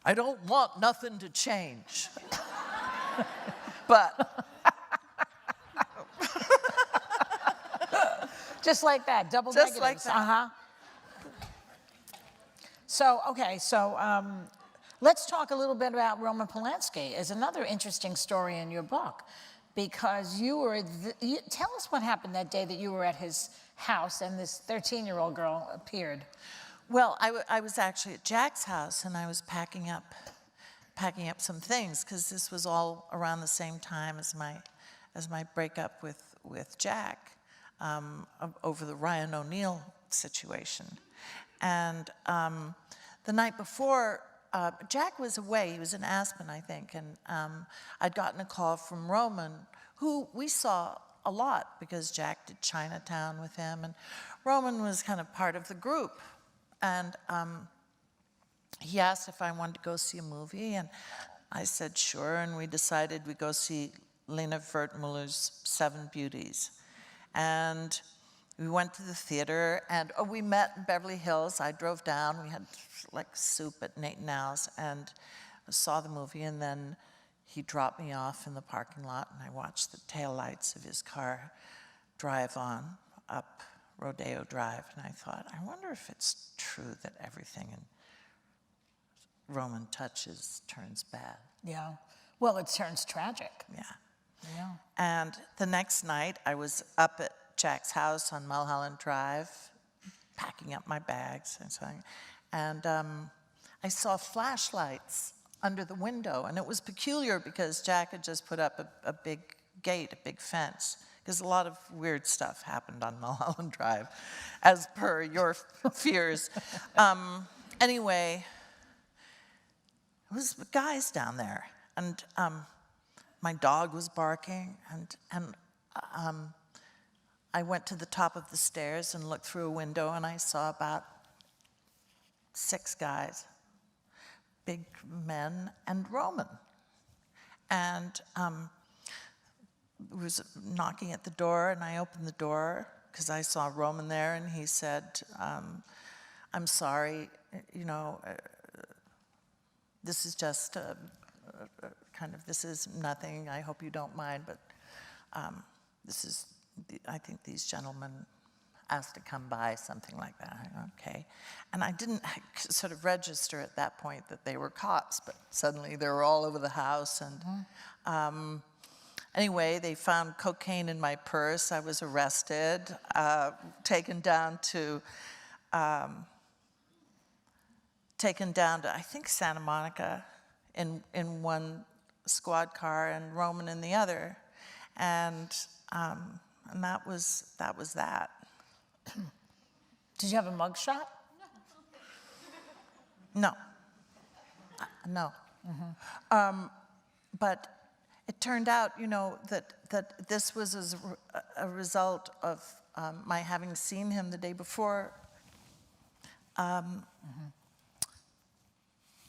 [SPEAKER 1] I don't want nothing to change. But
[SPEAKER 2] Just like that, double
[SPEAKER 1] Just
[SPEAKER 2] negatives.
[SPEAKER 1] like that.
[SPEAKER 2] So, okay, let's talk a little bit about Roman Polanski. Is another interesting story in your book, because tell us what happened that day that you were at his house and this 13-year-old girl appeared.
[SPEAKER 1] well, I was actually at Jack's house, and I was packing up some things, because this was all around the same time as my breakup with Jack. Over the Ryan O'Neal situation. And the night before, Jack was away. He was in Aspen, I think, and I'd gotten a call from Roman, who we saw a lot because Jack did Chinatown with him, and Roman was kind of part of the group. And he asked if I wanted to go see a movie, and I said sure, and we decided we'd go see Lena Wertmüller's Seven Beauties. And we went to the theater, and we met in Beverly Hills. I drove down. We had like soup at Nate and Al's, and saw the movie. And then he dropped me off in the parking lot, and I watched the taillights of his car drive on up Rodeo Drive. And I thought, I wonder if it's true that everything in Roman touches turns bad.
[SPEAKER 2] Yeah. Well, it turns tragic.
[SPEAKER 1] Yeah.
[SPEAKER 2] Yeah.
[SPEAKER 1] And the next night, I was up at Jack's house on Mulholland Drive, packing up my bags and so on. And I saw flashlights under the window. And it was peculiar because Jack had just put up a big gate, a big fence, because a lot of weird stuff happened on Mulholland Drive, as per your fears. Anyway, it was guys down there. And my dog was barking, and I went to the top of the stairs and looked through a window, and I saw about 6 guys, big men, and Roman. And was knocking at the door, and I opened the door because I saw Roman there, and he said, I'm sorry, you know, this is just this is nothing, I hope you don't mind, but I think these gentlemen asked to come by, something like that. I go, okay. And I didn't sort of register at that point that they were cops, but suddenly they were all over the house. And anyway, they found cocaine in my purse. I was arrested, taken down to, I think, Santa Monica in one squad car and Roman in the other. And that was that.
[SPEAKER 2] Did you have a mugshot?
[SPEAKER 1] No. No. Mm-hmm. But it turned out, you know, that this was as a result of my having seen him the day before.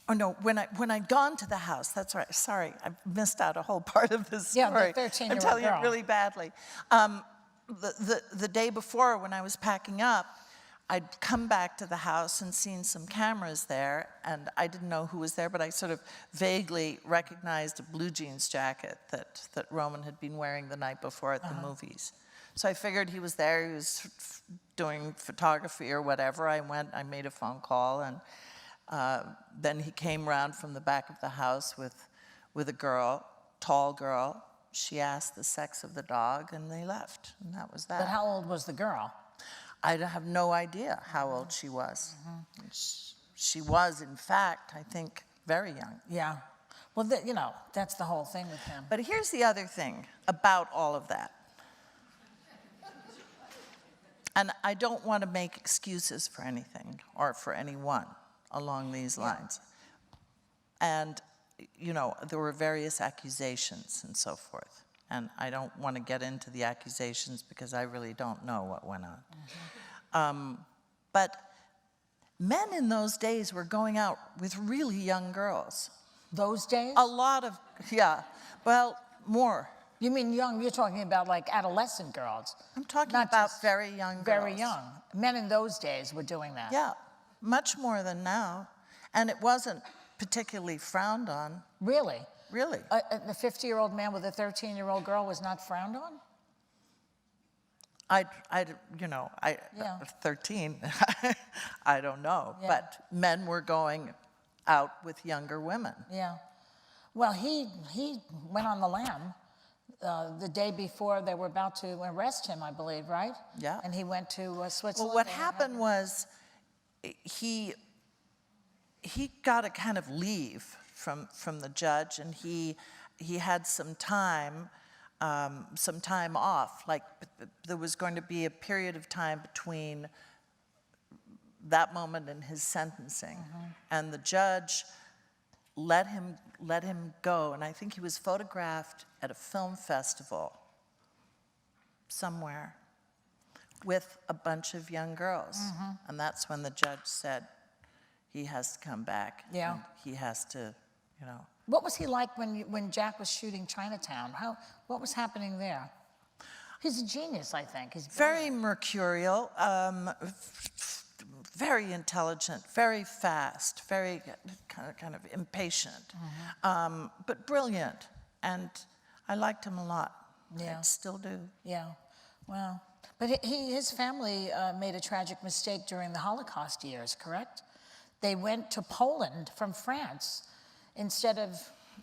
[SPEAKER 1] Oh no, when I'd gone to the house, that's right, sorry, I missed out a whole part of this story.
[SPEAKER 2] Yeah, the 13-year-old
[SPEAKER 1] I'm telling
[SPEAKER 2] girl.
[SPEAKER 1] you really badly. The day before, when I was packing up, I'd come back to the house and seen some cameras there, and I didn't know who was there, but I sort of vaguely recognized a blue jeans jacket that Roman had been wearing the night before at the movies. So I figured he was there, he was doing photography or whatever. I went, I made a phone call, and then he came around from the back of the house with a girl, tall girl. She asked the sex of the dog, and they left, and that was that.
[SPEAKER 2] But how old was the girl?
[SPEAKER 1] I have no idea how old she was. She was, in fact, I think, very young.
[SPEAKER 2] Yeah. Well, you know, that's the whole thing with him.
[SPEAKER 1] But here's the other thing about all of that. And I don't want to make excuses for anything or for anyone along these lines. And, you know, there were various accusations and so forth. And I don't want to get into the accusations because I really don't know what went on. But men in those days were going out with really young girls.
[SPEAKER 2] Those days?
[SPEAKER 1] A lot of, yeah, well, more.
[SPEAKER 2] You mean young, you're talking about like adolescent girls.
[SPEAKER 1] I'm talking
[SPEAKER 2] Not
[SPEAKER 1] about
[SPEAKER 2] just
[SPEAKER 1] very young girls.
[SPEAKER 2] Very young. Men in those days were doing that.
[SPEAKER 1] Yeah, much more than now. And it wasn't particularly frowned on.
[SPEAKER 2] Really?
[SPEAKER 1] Really.
[SPEAKER 2] The 50-year-old man with a 13-year-old girl was not frowned on?
[SPEAKER 1] You know,
[SPEAKER 2] Yeah.
[SPEAKER 1] 13, I don't know.
[SPEAKER 2] Yeah.
[SPEAKER 1] But men were going out with younger women.
[SPEAKER 2] Yeah. Well, he went on the lam the day before they were about to arrest him, I believe, right?
[SPEAKER 1] Yeah.
[SPEAKER 2] And he went to Switzerland.
[SPEAKER 1] Well, what happened was he got a kind of leave from the judge, and he had some time off. Like there was going to be a period of time between that moment and his sentencing, and the judge let him go. And I think he was photographed at a film festival somewhere with a bunch of young girls, and that's when the judge said he has to come back.
[SPEAKER 2] Yeah.
[SPEAKER 1] And he has to, you know.
[SPEAKER 2] What was he like when Jack was shooting Chinatown? What was happening there? He's a genius, I think. He's
[SPEAKER 1] Very mercurial, very intelligent, very fast, very kind of impatient, but brilliant. And I liked him a lot.
[SPEAKER 2] Yeah.
[SPEAKER 1] I still do.
[SPEAKER 2] Yeah, wow. But his family made a tragic mistake during the Holocaust years, correct? They went to Poland from France instead of,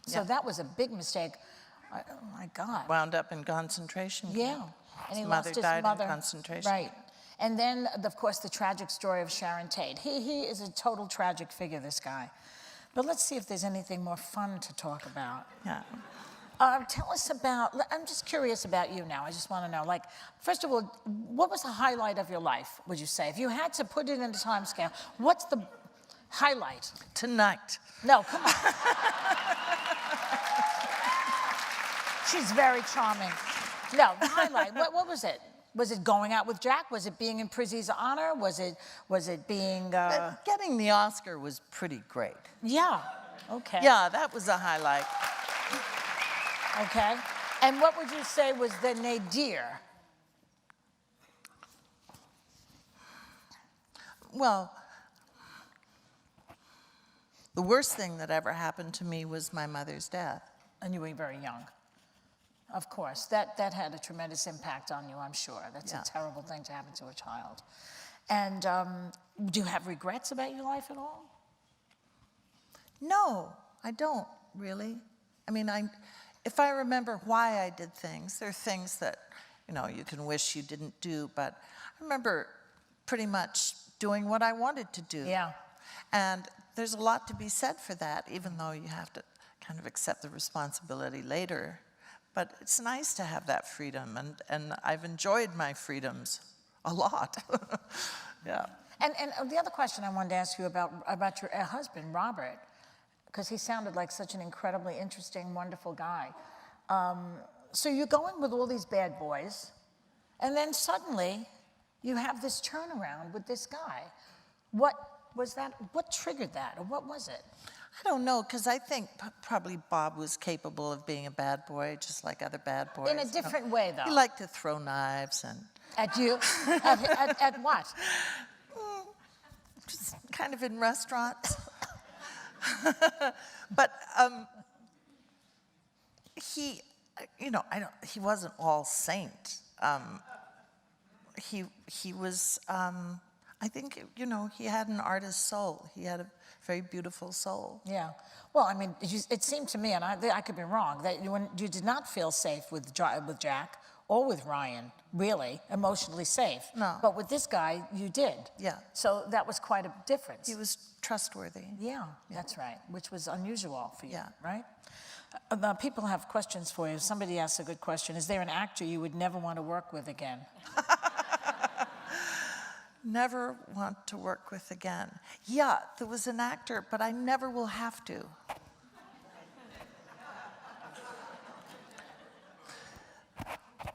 [SPEAKER 2] so that was a big mistake. Oh my God.
[SPEAKER 1] Wound up in concentration camp.
[SPEAKER 2] Yeah, and he
[SPEAKER 1] His
[SPEAKER 2] lost
[SPEAKER 1] mother
[SPEAKER 2] his
[SPEAKER 1] died
[SPEAKER 2] mother.
[SPEAKER 1] in concentration
[SPEAKER 2] Right. And then, of course, the tragic story of Sharon Tate. He is a total tragic figure, this guy. But let's see if there's anything more fun to talk about.
[SPEAKER 1] Yeah.
[SPEAKER 2] Tell us about, I'm just curious about you now. I just want to know, like, first of all, what was the highlight of your life, would you say? If you had to put it in a time scale, what's the highlight?
[SPEAKER 1] Tonight.
[SPEAKER 2] No, come on. She's very charming. No, the highlight, what was it? Was it going out with Jack? Was it being in Prizzi's honor? Was it being...
[SPEAKER 1] Getting the Oscar was pretty great.
[SPEAKER 2] Yeah, okay.
[SPEAKER 1] Yeah, that was a highlight.
[SPEAKER 2] Okay. And what would you say was the nadir?
[SPEAKER 1] Well, the worst thing that ever happened to me was my mother's death.
[SPEAKER 2] And you were very young. of course. That had a tremendous impact on you, I'm sure. That's a terrible thing to happen to a child. And do you have regrets about your life at all?
[SPEAKER 1] No, I don't really. I mean, if I remember why I did things, there are things that, you know, you can wish you didn't do, but I remember pretty much doing what I wanted to do.
[SPEAKER 2] Yeah.
[SPEAKER 1] And there's a lot to be said for that, even though you have to kind of accept the responsibility later. But it's nice to have that freedom, and I've enjoyed my freedoms a lot. Yeah.
[SPEAKER 2] And the other question I wanted to ask you about your husband, Robert, because he sounded like such an incredibly interesting, wonderful guy. So you're going with all these bad boys, and then suddenly you have this turnaround with this guy. What was that? What triggered that, or what was it?
[SPEAKER 1] I don't know, because I think probably Bob was capable of being a bad boy, just like other bad boys.
[SPEAKER 2] In a different way, though.
[SPEAKER 1] He liked to throw knives and...
[SPEAKER 2] At you? at what?
[SPEAKER 1] Just kind of in restaurants. But he, you know, he wasn't all saint. He was, I think, you know, he had an artist's soul. He had a very beautiful soul.
[SPEAKER 2] Yeah. Well, I mean, it seemed to me, and I could be wrong, that you did not feel safe with Jack or with Ryan, really, emotionally safe.
[SPEAKER 1] No.
[SPEAKER 2] But with this guy, you did.
[SPEAKER 1] Yeah.
[SPEAKER 2] So that was quite a difference.
[SPEAKER 1] He was trustworthy.
[SPEAKER 2] Yeah, that's right, which was unusual for you,
[SPEAKER 1] Yeah.
[SPEAKER 2] right? People have questions for you. Somebody asked a good question. Is there an actor you would never want to work with again?
[SPEAKER 1] Never want to work with again. Yeah, there was an actor, but I never will have to.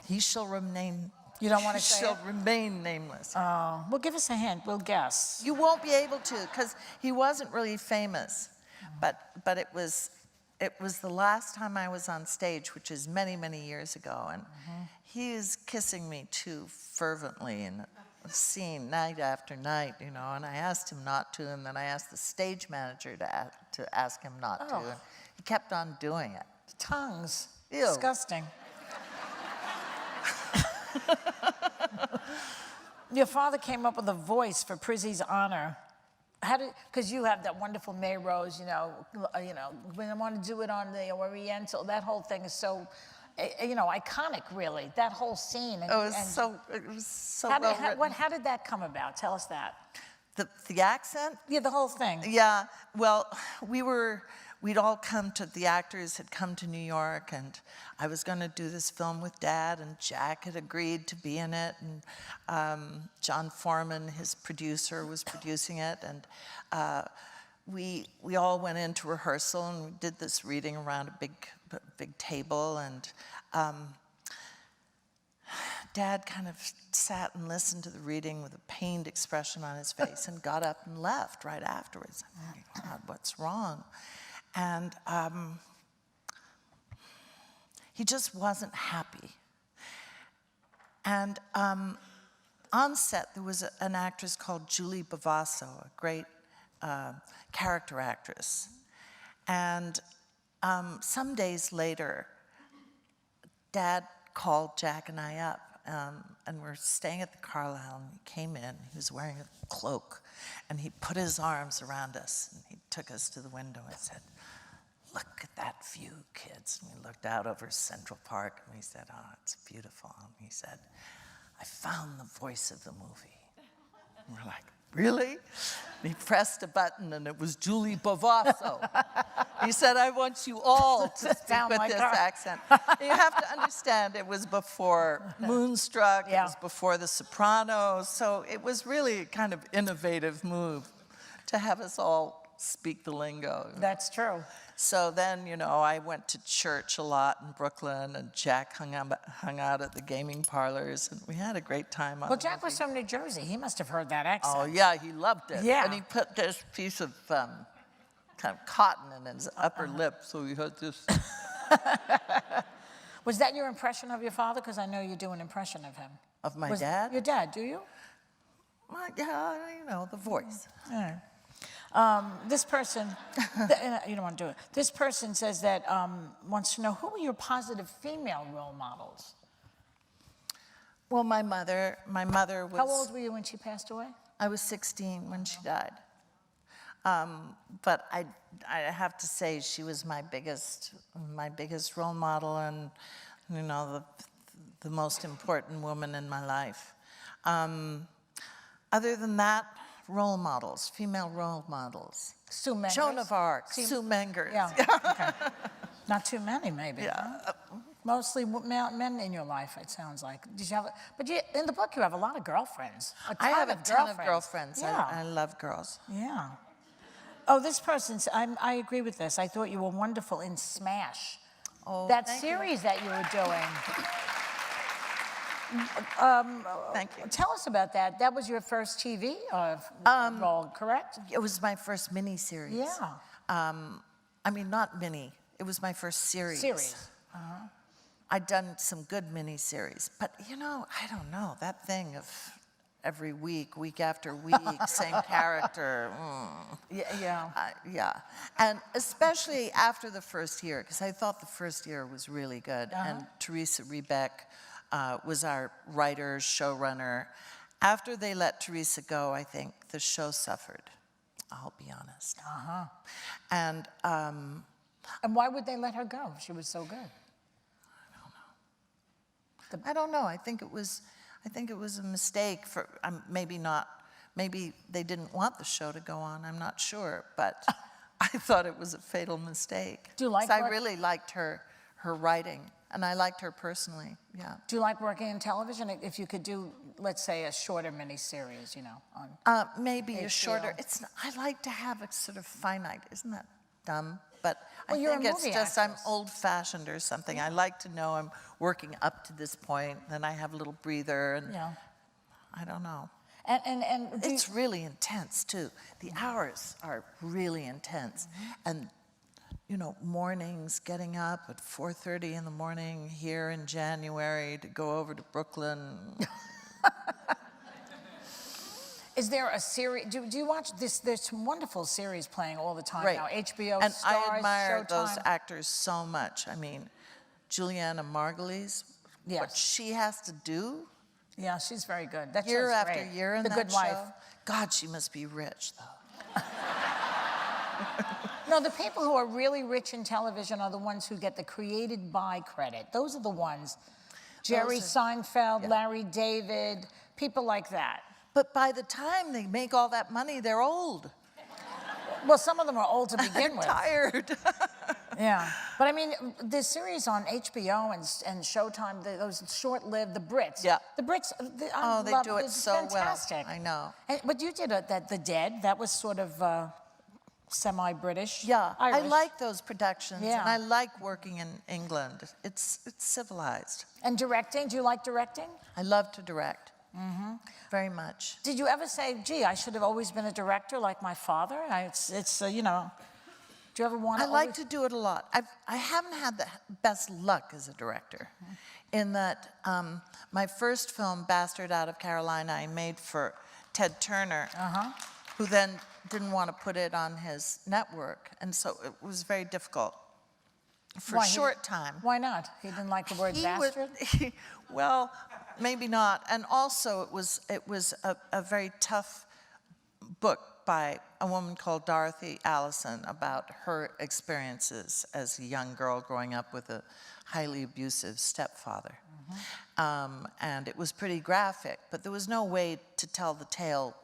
[SPEAKER 1] He shall remain.
[SPEAKER 2] You don't want to say
[SPEAKER 1] He shall
[SPEAKER 2] it?
[SPEAKER 1] remain nameless.
[SPEAKER 2] Oh, well, give us a hint. We'll guess.
[SPEAKER 1] You won't be able to, because he wasn't really famous. But it was the last time I was on stage, which is many, many years ago, and he is kissing me too fervently in a scene night after night, you know, and I asked him not to, and then I asked the stage manager to ask him not to, and he kept on doing it.
[SPEAKER 2] Tongues.
[SPEAKER 1] Ew.
[SPEAKER 2] Disgusting. Your father came up with a voice for Prizzy's honor. Because you have that wonderful May Rose, you know, when I want to do it on the Oriental, that whole thing is so, you know, iconic, really. That whole scene.
[SPEAKER 1] It was so well written.
[SPEAKER 2] How did that come about? Tell us that.
[SPEAKER 1] The accent?
[SPEAKER 2] Yeah, the whole thing.
[SPEAKER 1] Yeah, well, we'd all come to, the actors had come to New York, and I was going to do this film with Dad, and Jack had agreed to be in it, and John Foreman, his producer, was producing it, and we all went into rehearsal, and we did this reading around a big table, and Dad kind of sat and listened to the reading with a pained expression on his face and got up and left right afterwards. Oh my God, what's wrong? And he just wasn't happy. And on set, there was an actress called Julie Bavasso, a great character actress. And some days later, Dad called Jack and I up, and we're staying at the Carlisle, and he came in, he was wearing a cloak, and he put his arms around us, and he took us to the window and said, "Look at that view, kids." And we looked out over Central Park, and we said, "Oh, it's beautiful." And he said, "I found the voice of the movie." And we're like, "Really?" And he pressed a button, and it was Julie Bavasso. He said, "I want you all to speak with this accent." You have to understand, it was before Moonstruck, it was before The Sopranos, so it was really a kind of innovative move to have us all speak the lingo.
[SPEAKER 2] That's true.
[SPEAKER 1] So then, you know, I went to church a lot in Brooklyn, and Jack hung out at the gaming parlors, and we had a great time on
[SPEAKER 2] Well, Jack was from New Jersey. He must have heard that accent.
[SPEAKER 1] Oh, yeah, he loved it.
[SPEAKER 2] Yeah.
[SPEAKER 1] And he put this piece of kind of cotton in his upper lip, so he had this.
[SPEAKER 2] Was that your impression of your father? Because I know you do an impression of him.
[SPEAKER 1] Of my dad?
[SPEAKER 2] Your dad, do you?
[SPEAKER 1] Well, yeah, you know, the voice.
[SPEAKER 2] Yeah. This person, you don't want to do it. This person says that, wants to know, who were your positive female role models?
[SPEAKER 1] Well, my mother was...
[SPEAKER 2] How old were you when she passed away?
[SPEAKER 1] I was 16 when she died. But I have to say she was my biggest role model, and you know, the most important woman in my life. Other than that, role models, female role models.
[SPEAKER 2] Sue Mengers.
[SPEAKER 1] Joan of Arc, Sue Mengers.
[SPEAKER 2] Yeah, okay. Not too many, maybe.
[SPEAKER 1] Yeah.
[SPEAKER 2] Huh? Mostly men in your life, it sounds like. Did you have? But in the book, you have a lot of girlfriends.
[SPEAKER 1] I have a ton of girlfriends.
[SPEAKER 2] Yeah.
[SPEAKER 1] I love girls.
[SPEAKER 2] Yeah. Oh, this person, I agree with this. I thought you were wonderful in Smash.
[SPEAKER 1] Oh,
[SPEAKER 2] that series that you were doing.
[SPEAKER 1] Thank you.
[SPEAKER 2] Tell us about that. That was your first TV role, correct?
[SPEAKER 1] It was my first mini-series.
[SPEAKER 2] Yeah.
[SPEAKER 1] I mean, not mini. It was my first series. I'd done some good mini-series. But, you know, I don't know. That thing of every week after week, same character. Yeah. And especially after the first year, because I thought the first year was really good. And Teresa Rebeck was our writer, showrunner. After they let Teresa go, I think the show suffered, I'll be honest. And
[SPEAKER 2] why would they let her go? She was so good.
[SPEAKER 1] I don't know. I think it was a mistake for maybe they didn't want the show to go on. I'm not sure, but I thought it was a fatal mistake.
[SPEAKER 2] Do you like?
[SPEAKER 1] I really liked her writing, and I liked her personally. Yeah.
[SPEAKER 2] Do you like working in television? If you could do, let's say, a shorter miniseries, you know, on
[SPEAKER 1] maybe
[SPEAKER 2] HBO.
[SPEAKER 1] a shorter. I like to have a sort of finite. Isn't that dumb? But
[SPEAKER 2] well,
[SPEAKER 1] I think it's just I'm old-fashioned or something. Yeah. I like to know I'm working up to this point, then I have a little breather, and I don't know.
[SPEAKER 2] And
[SPEAKER 1] it's really intense too. The hours are really intense, and you know, mornings, getting up at 4:30 in the morning here in January to go over to Brooklyn.
[SPEAKER 2] Is there a series? Do you watch this? There's some wonderful series playing all the time now. HBO,
[SPEAKER 1] and
[SPEAKER 2] Stars,
[SPEAKER 1] I admire
[SPEAKER 2] Showtime.
[SPEAKER 1] those actors so much. I mean, Juliana Margulies, what she has to do.
[SPEAKER 2] Yeah, she's very good. That
[SPEAKER 1] year
[SPEAKER 2] show's
[SPEAKER 1] after
[SPEAKER 2] great.
[SPEAKER 1] year in
[SPEAKER 2] The
[SPEAKER 1] that
[SPEAKER 2] Good
[SPEAKER 1] show.
[SPEAKER 2] Wife.
[SPEAKER 1] God, she must be rich though.
[SPEAKER 2] No, the people who are really rich in television are the ones who get the created by credit. Those are the ones. Jerry Seinfeld, Larry David, people like that.
[SPEAKER 1] But by the time they make all that money, they're old.
[SPEAKER 2] Well, some of them are old to begin with.
[SPEAKER 1] Tired.
[SPEAKER 2] Yeah. But I mean, the series on HBO and Showtime, those short-lived, the Brits.
[SPEAKER 1] Yeah.
[SPEAKER 2] The Brits,
[SPEAKER 1] they do it so
[SPEAKER 2] fantastic.
[SPEAKER 1] well. I know.
[SPEAKER 2] But you did The Dead. That was sort of semi-British.
[SPEAKER 1] Yeah.
[SPEAKER 2] Irish.
[SPEAKER 1] I like those productions.
[SPEAKER 2] Yeah.
[SPEAKER 1] And I like working in England. It's civilized.
[SPEAKER 2] And directing, do you like directing?
[SPEAKER 1] I love to direct. Very much.
[SPEAKER 2] Did you ever say, gee, I should have always been a director like my father? You know, do you ever want to
[SPEAKER 1] I like to do it a lot. I haven't had the best luck as a director in that my first film, Bastard Out of Carolina, I made for Ted Turner, who then didn't want to put it on his network. And so it was very difficult for a short time.
[SPEAKER 2] Why not? He didn't like the word bastard?
[SPEAKER 1] Well, maybe not. And also it was a very tough book by a woman called Dorothy Allison about her experiences as a young girl growing up with a highly abusive stepfather. And it was pretty graphic, but there was no way to tell the tale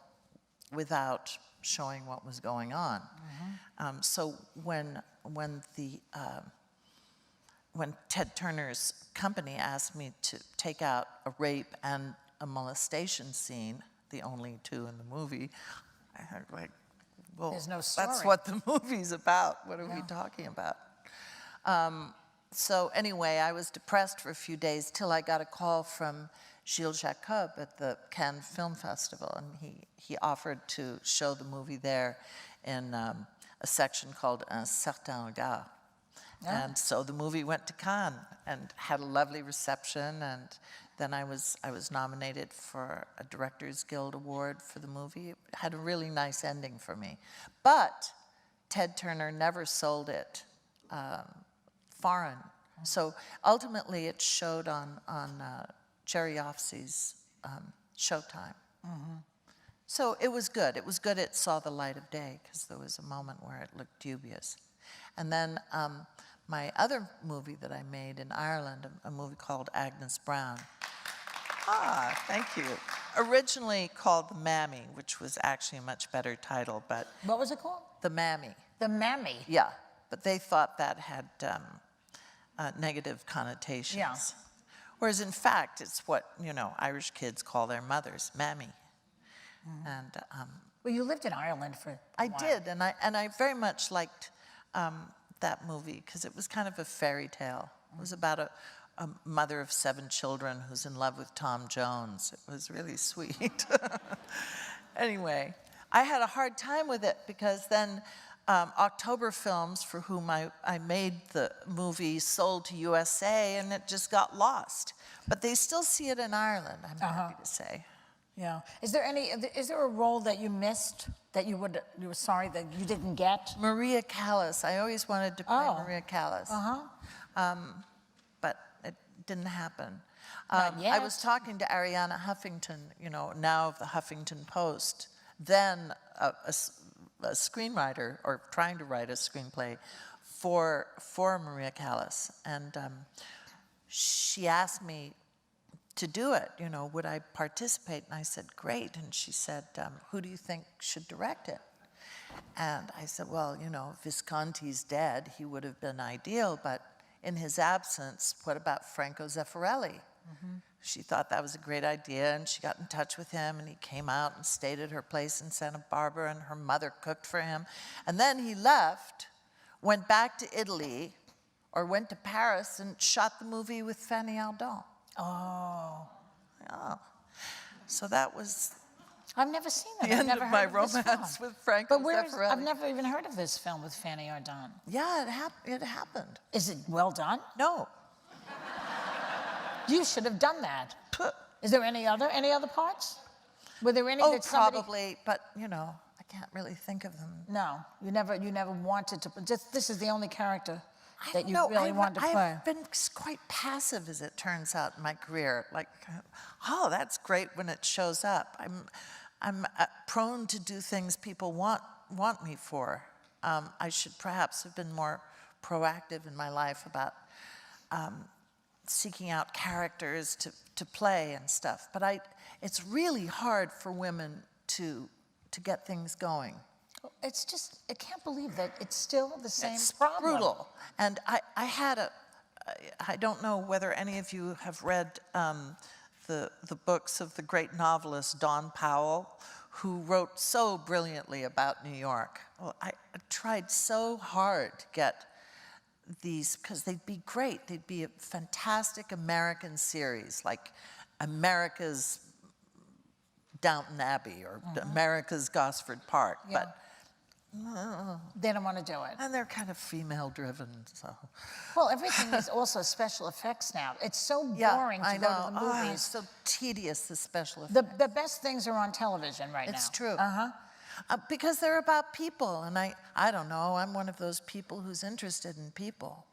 [SPEAKER 1] without showing what was going on. So when Ted Turner's company asked me to take out a rape and a molestation scene, the only two in the movie, I heard like, well,
[SPEAKER 2] there's no story.
[SPEAKER 1] That's what the movie's about. What are we talking about? So anyway, I was depressed for a few days till I got a call from Gilles Jacob at the Cannes Film Festival, and he offered to show the movie there in a section called Un Certain Regard. And so the movie went to Cannes and had a lovely reception, and Then I was nominated for a Directors Guild Award for the movie. It had a really nice ending for me. But Ted Turner never sold it foreign. So ultimately it showed on Jerry Offsey's Showtime. So it was good. It was good it saw the light of day, because there was a moment where it looked dubious. And then my other movie that I made in Ireland, a movie called Agnes Brown. Ah, thank you. Originally called The Mammy, which was actually a much better title, but...
[SPEAKER 2] What was it called?
[SPEAKER 1] The Mammy.
[SPEAKER 2] The Mammy.
[SPEAKER 1] Yeah, but they thought that had negative connotations.
[SPEAKER 2] Yeah.
[SPEAKER 1] Whereas in fact, it's what, Irish kids call their mothers, Mammy. And
[SPEAKER 2] Well, you lived in Ireland for a
[SPEAKER 1] I
[SPEAKER 2] while.
[SPEAKER 1] did, and I very much liked that movie, because it was kind of a fairy tale. It was about a mother of 7 children who's in love with Tom Jones. It was really sweet. Anyway, I had a hard time with it, because then October Films, for whom I made the movie, sold to USA, and it just got lost. But they still see it in Ireland, I'm happy to say.
[SPEAKER 2] Yeah. Is there a role that you missed that you were sorry that you didn't get?
[SPEAKER 1] Maria Callas. I always wanted to play Maria Callas. But it didn't happen.
[SPEAKER 2] Not yet.
[SPEAKER 1] I was talking to Ariana Huffington, now of the Huffington Post, then a screenwriter, or trying to write a screenplay for Maria Callas. And she asked me to do it, would I participate? And I said, great. And she said, who do you think should direct it? And I said, well, Visconti's dead. He would have been ideal, but in his absence, what about Franco Zeffirelli? She thought that was a great idea, and she got in touch with him, and he came out and stayed at her place in Santa Barbara, and her mother cooked for him. And then he left, went back to Italy, or went to Paris and shot the movie with Fanny Ardant.
[SPEAKER 2] Oh.
[SPEAKER 1] Yeah. So that was
[SPEAKER 2] I've never seen that.
[SPEAKER 1] the
[SPEAKER 2] I've
[SPEAKER 1] end
[SPEAKER 2] never
[SPEAKER 1] of my
[SPEAKER 2] heard of this
[SPEAKER 1] romance
[SPEAKER 2] film.
[SPEAKER 1] with Franco
[SPEAKER 2] But
[SPEAKER 1] Zeffirelli.
[SPEAKER 2] I've never even heard of this film with Fanny Ardant.
[SPEAKER 1] Yeah, it happened.
[SPEAKER 2] Is it well done?
[SPEAKER 1] No.
[SPEAKER 2] You should have done that.
[SPEAKER 1] Puh.
[SPEAKER 2] Is there any other parts? Were there any
[SPEAKER 1] Oh,
[SPEAKER 2] that somebody...
[SPEAKER 1] probably, but I can't really think of them.
[SPEAKER 2] No, you never wanted to. This is the only character that you
[SPEAKER 1] No,
[SPEAKER 2] really wanted to play.
[SPEAKER 1] I've been quite passive, as it turns out, in my career. Like, oh, that's great when it shows up. I'm prone to do things people want me for. I should perhaps have been more proactive in my life about seeking out characters to play and stuff. But it's really hard for women to get things going.
[SPEAKER 2] It's just, I can't believe that it's still the same
[SPEAKER 1] It's
[SPEAKER 2] problem.
[SPEAKER 1] brutal. And I don't know whether any of you have read the books of the great novelist Dawn Powell, who wrote so brilliantly about New York. Well, I tried so hard to get these, because they'd be great. They'd be a fantastic American series, like America's Downton Abbey or America's Gosford Park.
[SPEAKER 2] Yeah.
[SPEAKER 1] But
[SPEAKER 2] They don't want to do it.
[SPEAKER 1] and they're kind of female-driven, so.
[SPEAKER 2] Well, everything is also special effects now. It's so
[SPEAKER 1] Yeah,
[SPEAKER 2] boring to
[SPEAKER 1] I
[SPEAKER 2] go
[SPEAKER 1] know.
[SPEAKER 2] to the
[SPEAKER 1] Oh,
[SPEAKER 2] movies.
[SPEAKER 1] it's so tedious, the special effects.
[SPEAKER 2] The best things are on television right now.
[SPEAKER 1] It's true.
[SPEAKER 2] Uh-huh.
[SPEAKER 1] Because they're about people, and I don't know, I'm one of those people who's interested in people.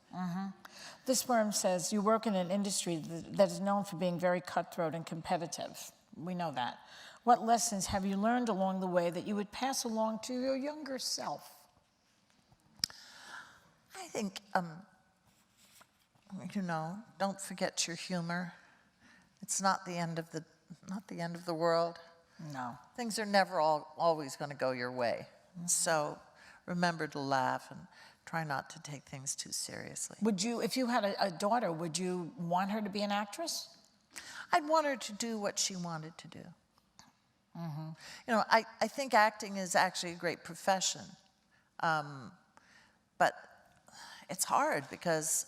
[SPEAKER 2] This worm says, you work in an industry that is known for being very cutthroat and competitive. We know that. What lessons have you learned along the way that you would pass along to your younger self?
[SPEAKER 1] I think, don't forget your humor. It's not the end of the world.
[SPEAKER 2] No.
[SPEAKER 1] Things are never always going to go your way. So remember to laugh and try not to take things too seriously.
[SPEAKER 2] Would you, if you had a daughter, would you want her to be an actress?
[SPEAKER 1] I'd want her to do what she wanted to do. I think acting is actually a great profession. But it's hard because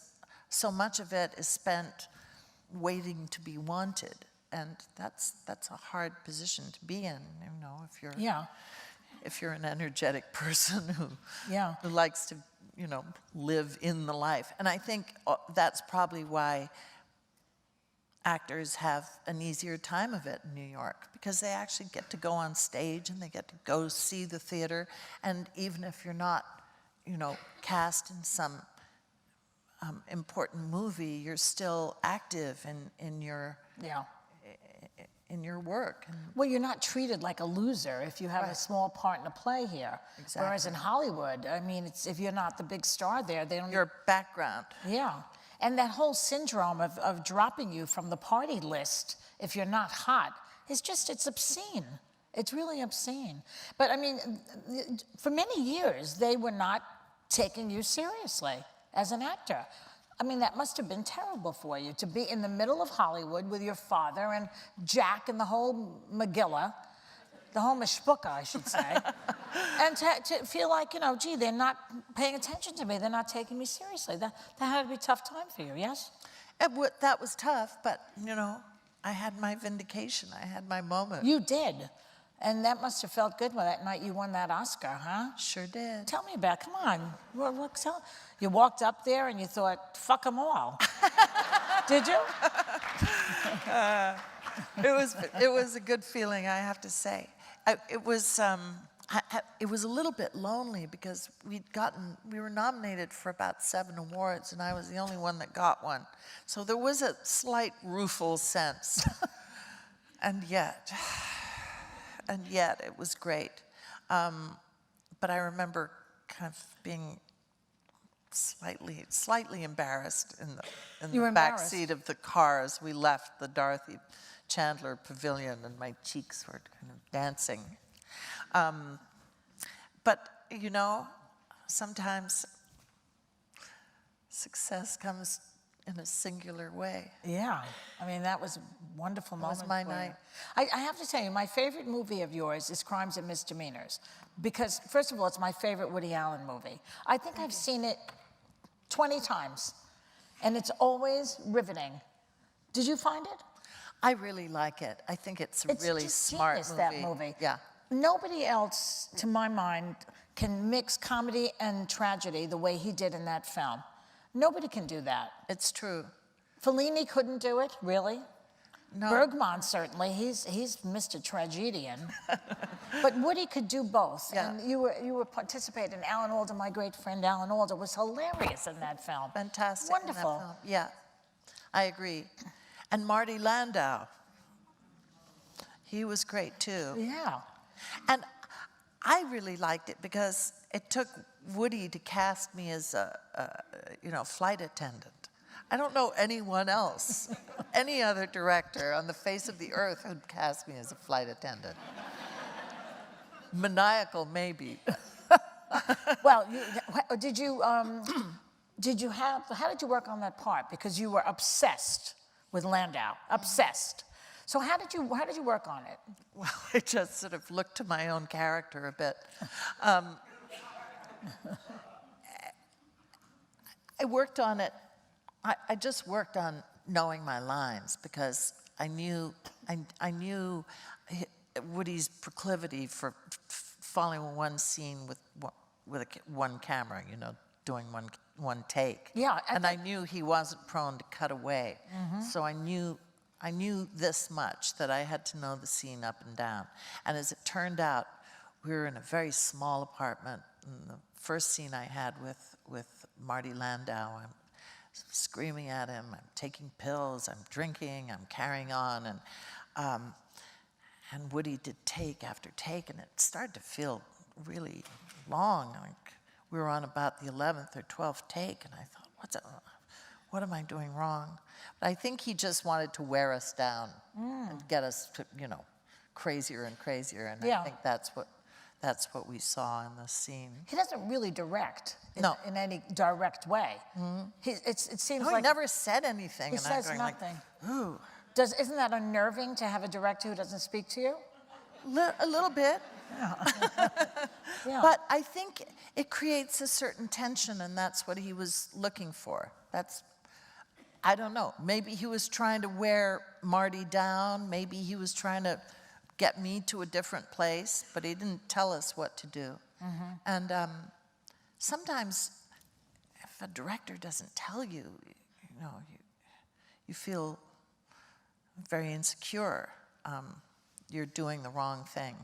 [SPEAKER 1] so much of it is spent waiting to be wanted. And that's a hard position to be in, if you're an energetic person who likes to, live in the life. And I think that's probably why actors have an easier time of it in New York because they actually get to go on stage and they get to go see the theater. And even if you're not, cast in some important movie, you're still active in your work.
[SPEAKER 2] Well, you're not treated like a loser if you have a small part in a play here.
[SPEAKER 1] Exactly.
[SPEAKER 2] Whereas in Hollywood, I mean, if you're not the big star there, they don't.
[SPEAKER 1] Your background.
[SPEAKER 2] Yeah. And that whole syndrome of dropping you from the party list if you're not hot is just, it's obscene. It's really obscene. But I mean, for many years, they were not taking you seriously as an actor. I mean, that must have been terrible for you to be in the middle of Hollywood with your father and Jack and the whole Megillah, the whole mishpucha, I should say, and to feel like, gee, they're not paying attention to me. They're not taking me seriously. That had to be a tough time for you, yes?
[SPEAKER 1] That was tough, but, I had my vindication. I had my moment.
[SPEAKER 2] You did. And that must have felt good when that night you won that Oscar, huh?
[SPEAKER 1] Sure did.
[SPEAKER 2] Tell me about it. Come on. You walked up there and you thought, fuck them all. Did you?
[SPEAKER 1] It was a good feeling, I have to say. It was a little bit lonely because we were nominated for about 7 awards, and I was the only one that got one. So there was a slight rueful sense. And yet it was great. But I remember kind of being slightly embarrassed in the back seat of the car as we left the Dorothy Chandler Pavilion, and my cheeks were kind of dancing. But, sometimes success comes in a singular way.
[SPEAKER 2] Yeah. I mean, that was a wonderful moment.
[SPEAKER 1] That was my night.
[SPEAKER 2] I have to tell you, my favorite movie of yours is Crimes and Misdemeanors. Because, first of all, it's my favorite Woody Allen movie. I think I've seen it 20 times. And it's always riveting. Did you find it?
[SPEAKER 1] I really like it. I think it's a really smart movie.
[SPEAKER 2] That movie.
[SPEAKER 1] Yeah.
[SPEAKER 2] Nobody else, to my mind, can mix comedy and tragedy the way he did in that film. Nobody can do that.
[SPEAKER 1] It's true.
[SPEAKER 2] Fellini couldn't do it, really?
[SPEAKER 1] No.
[SPEAKER 2] Bergman, certainly. He's Mr. Tragedian. But Woody could do both.
[SPEAKER 1] Yeah.
[SPEAKER 2] And you were participating. Alan Alda, my great friend Alan Alda, was hilarious in that film.
[SPEAKER 1] Fantastic.
[SPEAKER 2] Wonderful.
[SPEAKER 1] In that film. Yeah, I agree. And Marty Landau. He was great, too.
[SPEAKER 2] Yeah.
[SPEAKER 1] And I really liked it because it took Woody to cast me as a flight attendant. I don't know anyone else, any other director on the face of the earth who'd cast me as a flight attendant. Maniacal, maybe.
[SPEAKER 2] Well, how did you work on that part? Because you were obsessed with Landau, obsessed. So how did you work on it?
[SPEAKER 1] Well, I just sort of looked to my own character a bit. I worked on it. I just worked on knowing my lines because I knew Woody's proclivity for following one scene with one camera, doing one take.
[SPEAKER 2] Yeah,
[SPEAKER 1] and I knew he wasn't prone to cut away. Mm-hmm. So I knew this much, that I had to know the scene up and down. And as it turned out, we were in a very small apartment. And the first scene I had with Marty Landau, I'm screaming at him, I'm taking pills, I'm drinking, I'm carrying on, and Woody did take after take, and it started to feel really long. Like we were on about the 11th or 12th take, and I thought, what am I doing wrong? But I think he just wanted to wear us down and get us to, crazier and crazier, and I think that's what we saw in the scene.
[SPEAKER 2] He doesn't really direct in any direct way. Mm-hmm. It seems like
[SPEAKER 1] he never said anything.
[SPEAKER 2] He says nothing.
[SPEAKER 1] Like, ooh.
[SPEAKER 2] Isn't that unnerving to have a director who doesn't speak to you?
[SPEAKER 1] A little bit.
[SPEAKER 2] Yeah. Yeah.
[SPEAKER 1] But I think it creates a certain tension, and that's what he was looking for. I don't know. Maybe he was trying to wear Marty down. Maybe he was trying to get me to a different place, but he didn't tell us what to do. Mm-hmm. And sometimes if a director doesn't tell you, you feel very insecure, you're doing the wrong thing.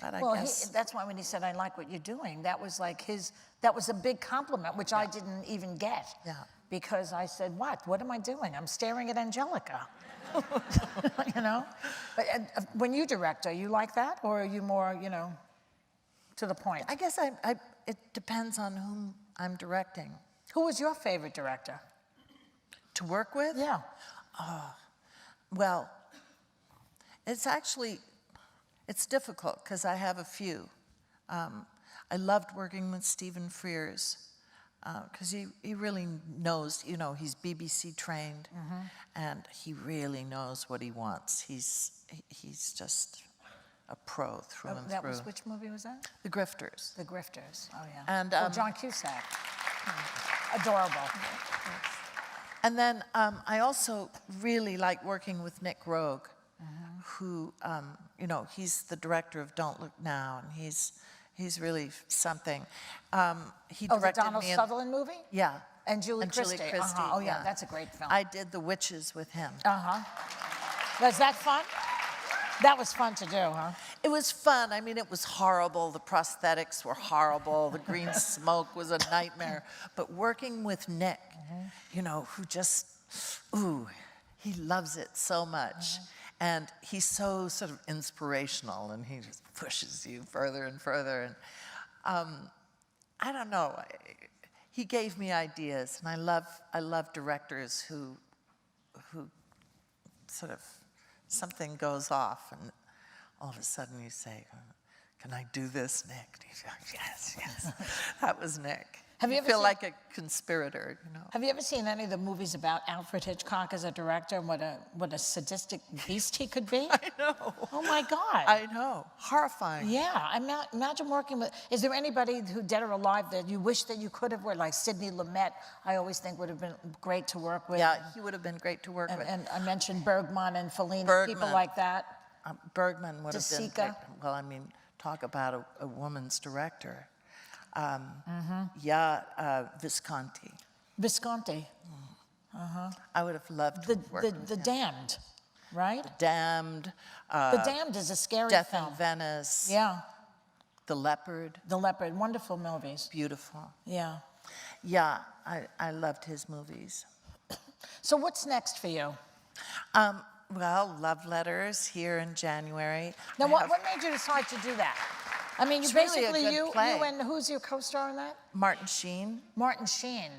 [SPEAKER 1] But I
[SPEAKER 2] Well,
[SPEAKER 1] guess
[SPEAKER 2] that's why when he said, I like what you're doing, that was like that was a big compliment, which I didn't even get.
[SPEAKER 1] Yeah.
[SPEAKER 2] Because I said, what am I doing? I'm staring at Anjelica. You know? But when you direct, are you like that? Or are you more, to the point?
[SPEAKER 1] I guess it depends on whom I'm directing.
[SPEAKER 2] Who was your favorite director?
[SPEAKER 1] To work with?
[SPEAKER 2] Yeah.
[SPEAKER 1] Well, it's difficult because I have a few. I loved working with Stephen Frears because he really knows, he's BBC trained, and he really knows what he wants. He's just a pro through and
[SPEAKER 2] That
[SPEAKER 1] through.
[SPEAKER 2] was, which movie was that?
[SPEAKER 1] The Grifters.
[SPEAKER 2] The Grifters, oh yeah.
[SPEAKER 1] And,
[SPEAKER 2] John Cusack. Adorable.
[SPEAKER 1] And then I also really like working with Nick Rogue, who, he's the director of Don't Look Now, and he's really something. He
[SPEAKER 2] The
[SPEAKER 1] directed
[SPEAKER 2] Donald
[SPEAKER 1] me in,
[SPEAKER 2] Sutherland movie?
[SPEAKER 1] Yeah.
[SPEAKER 2] And Julie Christie. Oh yeah,
[SPEAKER 1] yeah.
[SPEAKER 2] that's a great film.
[SPEAKER 1] I did The Witches with him.
[SPEAKER 2] Was that fun? That was fun to do, huh?
[SPEAKER 1] It was fun. I mean, it was horrible. The prosthetics were horrible. The green smoke was a nightmare. But working with Nick, who just, he loves it so much. And he's so sort of inspirational, and he just pushes you further and further. And I don't know. He gave me ideas, and I love directors who sort of something goes off, and all of a sudden you say, "Can I do this, Nick?" And you go, yes. That was Nick.
[SPEAKER 2] Have you ever
[SPEAKER 1] feel
[SPEAKER 2] seen-
[SPEAKER 1] like a conspirator,
[SPEAKER 2] Have you ever seen any of the movies about Alfred Hitchcock as a director and what a sadistic beast he could be?
[SPEAKER 1] I know.
[SPEAKER 2] Oh my God.
[SPEAKER 1] I know. Horrifying.
[SPEAKER 2] Yeah, imagine working with, is there anybody who dead or alive that you wish that you could have worked, like Sidney Lumet, I always think would have been great to work with.
[SPEAKER 1] Yeah, he would have been great to work with.
[SPEAKER 2] And I mentioned Bergman and Fellini, people
[SPEAKER 1] Bergman.
[SPEAKER 2] like that.
[SPEAKER 1] Bergman would have been
[SPEAKER 2] DeSica.
[SPEAKER 1] great. Well, I mean, talk about a woman's director. Visconti.
[SPEAKER 2] Visconti,
[SPEAKER 1] I would have loved to work with
[SPEAKER 2] the
[SPEAKER 1] him.
[SPEAKER 2] Damned, right?
[SPEAKER 1] Damned.
[SPEAKER 2] The Damned is a scary
[SPEAKER 1] Death
[SPEAKER 2] film.
[SPEAKER 1] in Venice.
[SPEAKER 2] Yeah,
[SPEAKER 1] The Leopard.
[SPEAKER 2] The Leopard, wonderful movies.
[SPEAKER 1] Beautiful.
[SPEAKER 2] Yeah.
[SPEAKER 1] Yeah, I loved his movies.
[SPEAKER 2] So what's next for you?
[SPEAKER 1] Well, Love Letters here in January.
[SPEAKER 2] Now, what made you decide to do that? I mean, you
[SPEAKER 1] It's really a
[SPEAKER 2] basically,
[SPEAKER 1] good play.
[SPEAKER 2] you and who's your co-star in that?
[SPEAKER 1] Martin Sheen.
[SPEAKER 2] Martin Sheen.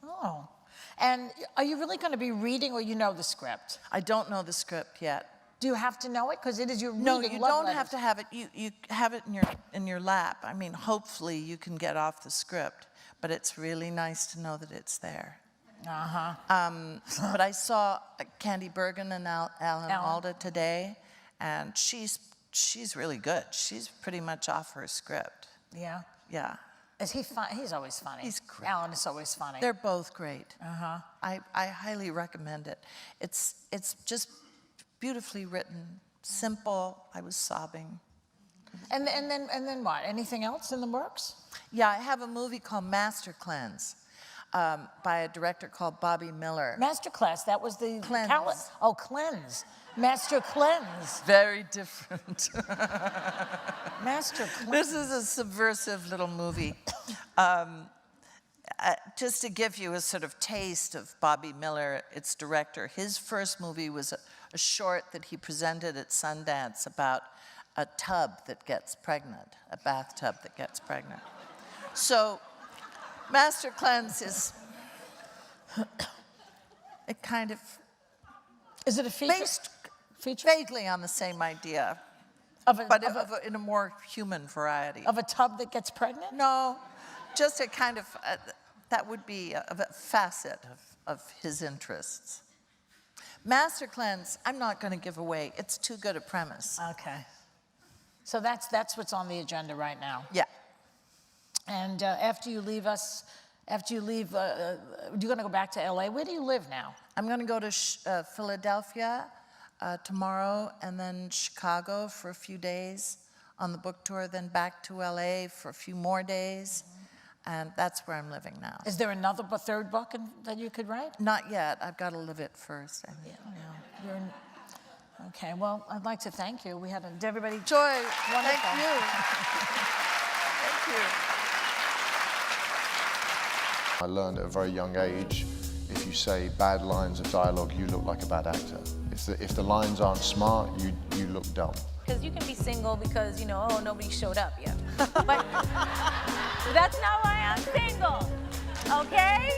[SPEAKER 2] Oh. And are you really going to be reading, or you know the script?
[SPEAKER 1] I don't know the script yet.
[SPEAKER 2] Do you have to know it? Because it is your reading
[SPEAKER 1] No, you
[SPEAKER 2] love
[SPEAKER 1] don't
[SPEAKER 2] letters.
[SPEAKER 1] have to have it. You have it in your lap. I mean, hopefully you can get off the script, but it's really nice to know that it's there. But I saw Candy Bergen and Alan Alda today, and she's really good. She's pretty much off her script.
[SPEAKER 2] Yeah.
[SPEAKER 1] Yeah.
[SPEAKER 2] Is he fun? He's always funny.
[SPEAKER 1] He's great.
[SPEAKER 2] Alan is always funny.
[SPEAKER 1] They're both great. I highly recommend it. It's just beautifully written, simple. I was sobbing.
[SPEAKER 2] And then what? Anything else in the works?
[SPEAKER 1] Yeah, I have a movie called Master Cleanse by a director called Bobby Miller.
[SPEAKER 2] Masterclass. That was the
[SPEAKER 1] Cleanse.
[SPEAKER 2] Cleanse. Master Cleanse.
[SPEAKER 1] Very different.
[SPEAKER 2] Master Cleanse.
[SPEAKER 1] This is a subversive little movie. Just to give you a sort of taste of Bobby Miller, its director, his first movie was a short that he presented at Sundance about a tub that gets pregnant, a bathtub that gets pregnant. So Master Cleanse is, it kind of
[SPEAKER 2] Is it a feature?
[SPEAKER 1] based
[SPEAKER 2] Feature?
[SPEAKER 1] vaguely on the same idea, but in a more human variety.
[SPEAKER 2] Of a tub that gets pregnant?
[SPEAKER 1] No, just a kind of, that would be a facet of his interests. Master Cleanse, I'm not going to give away. It's too good a premise.
[SPEAKER 2] Okay. So that's what's on the agenda right now.
[SPEAKER 1] Yeah.
[SPEAKER 2] And after you leave, you're going to go back to LA. Where do you live now?
[SPEAKER 1] I'm going to go to Philadelphia tomorrow, and then Chicago for a few days on the book tour, then back to LA for a few more days. And that's where I'm living now.
[SPEAKER 2] Is there another third book that you could write?
[SPEAKER 1] Not yet. I've got to live it first. I mean.
[SPEAKER 2] Okay, well, I'd like to thank you. Did everybody?
[SPEAKER 1] Joy,
[SPEAKER 2] Wonderful.
[SPEAKER 1] thank you. Thank you.
[SPEAKER 3] I learned at a very young age, if you say bad lines of dialogue, you look like a bad actor. If the lines aren't smart, you look dumb.
[SPEAKER 4] Because you can be single because, you know, oh, nobody showed up yet. But that's not why I'm single, okay?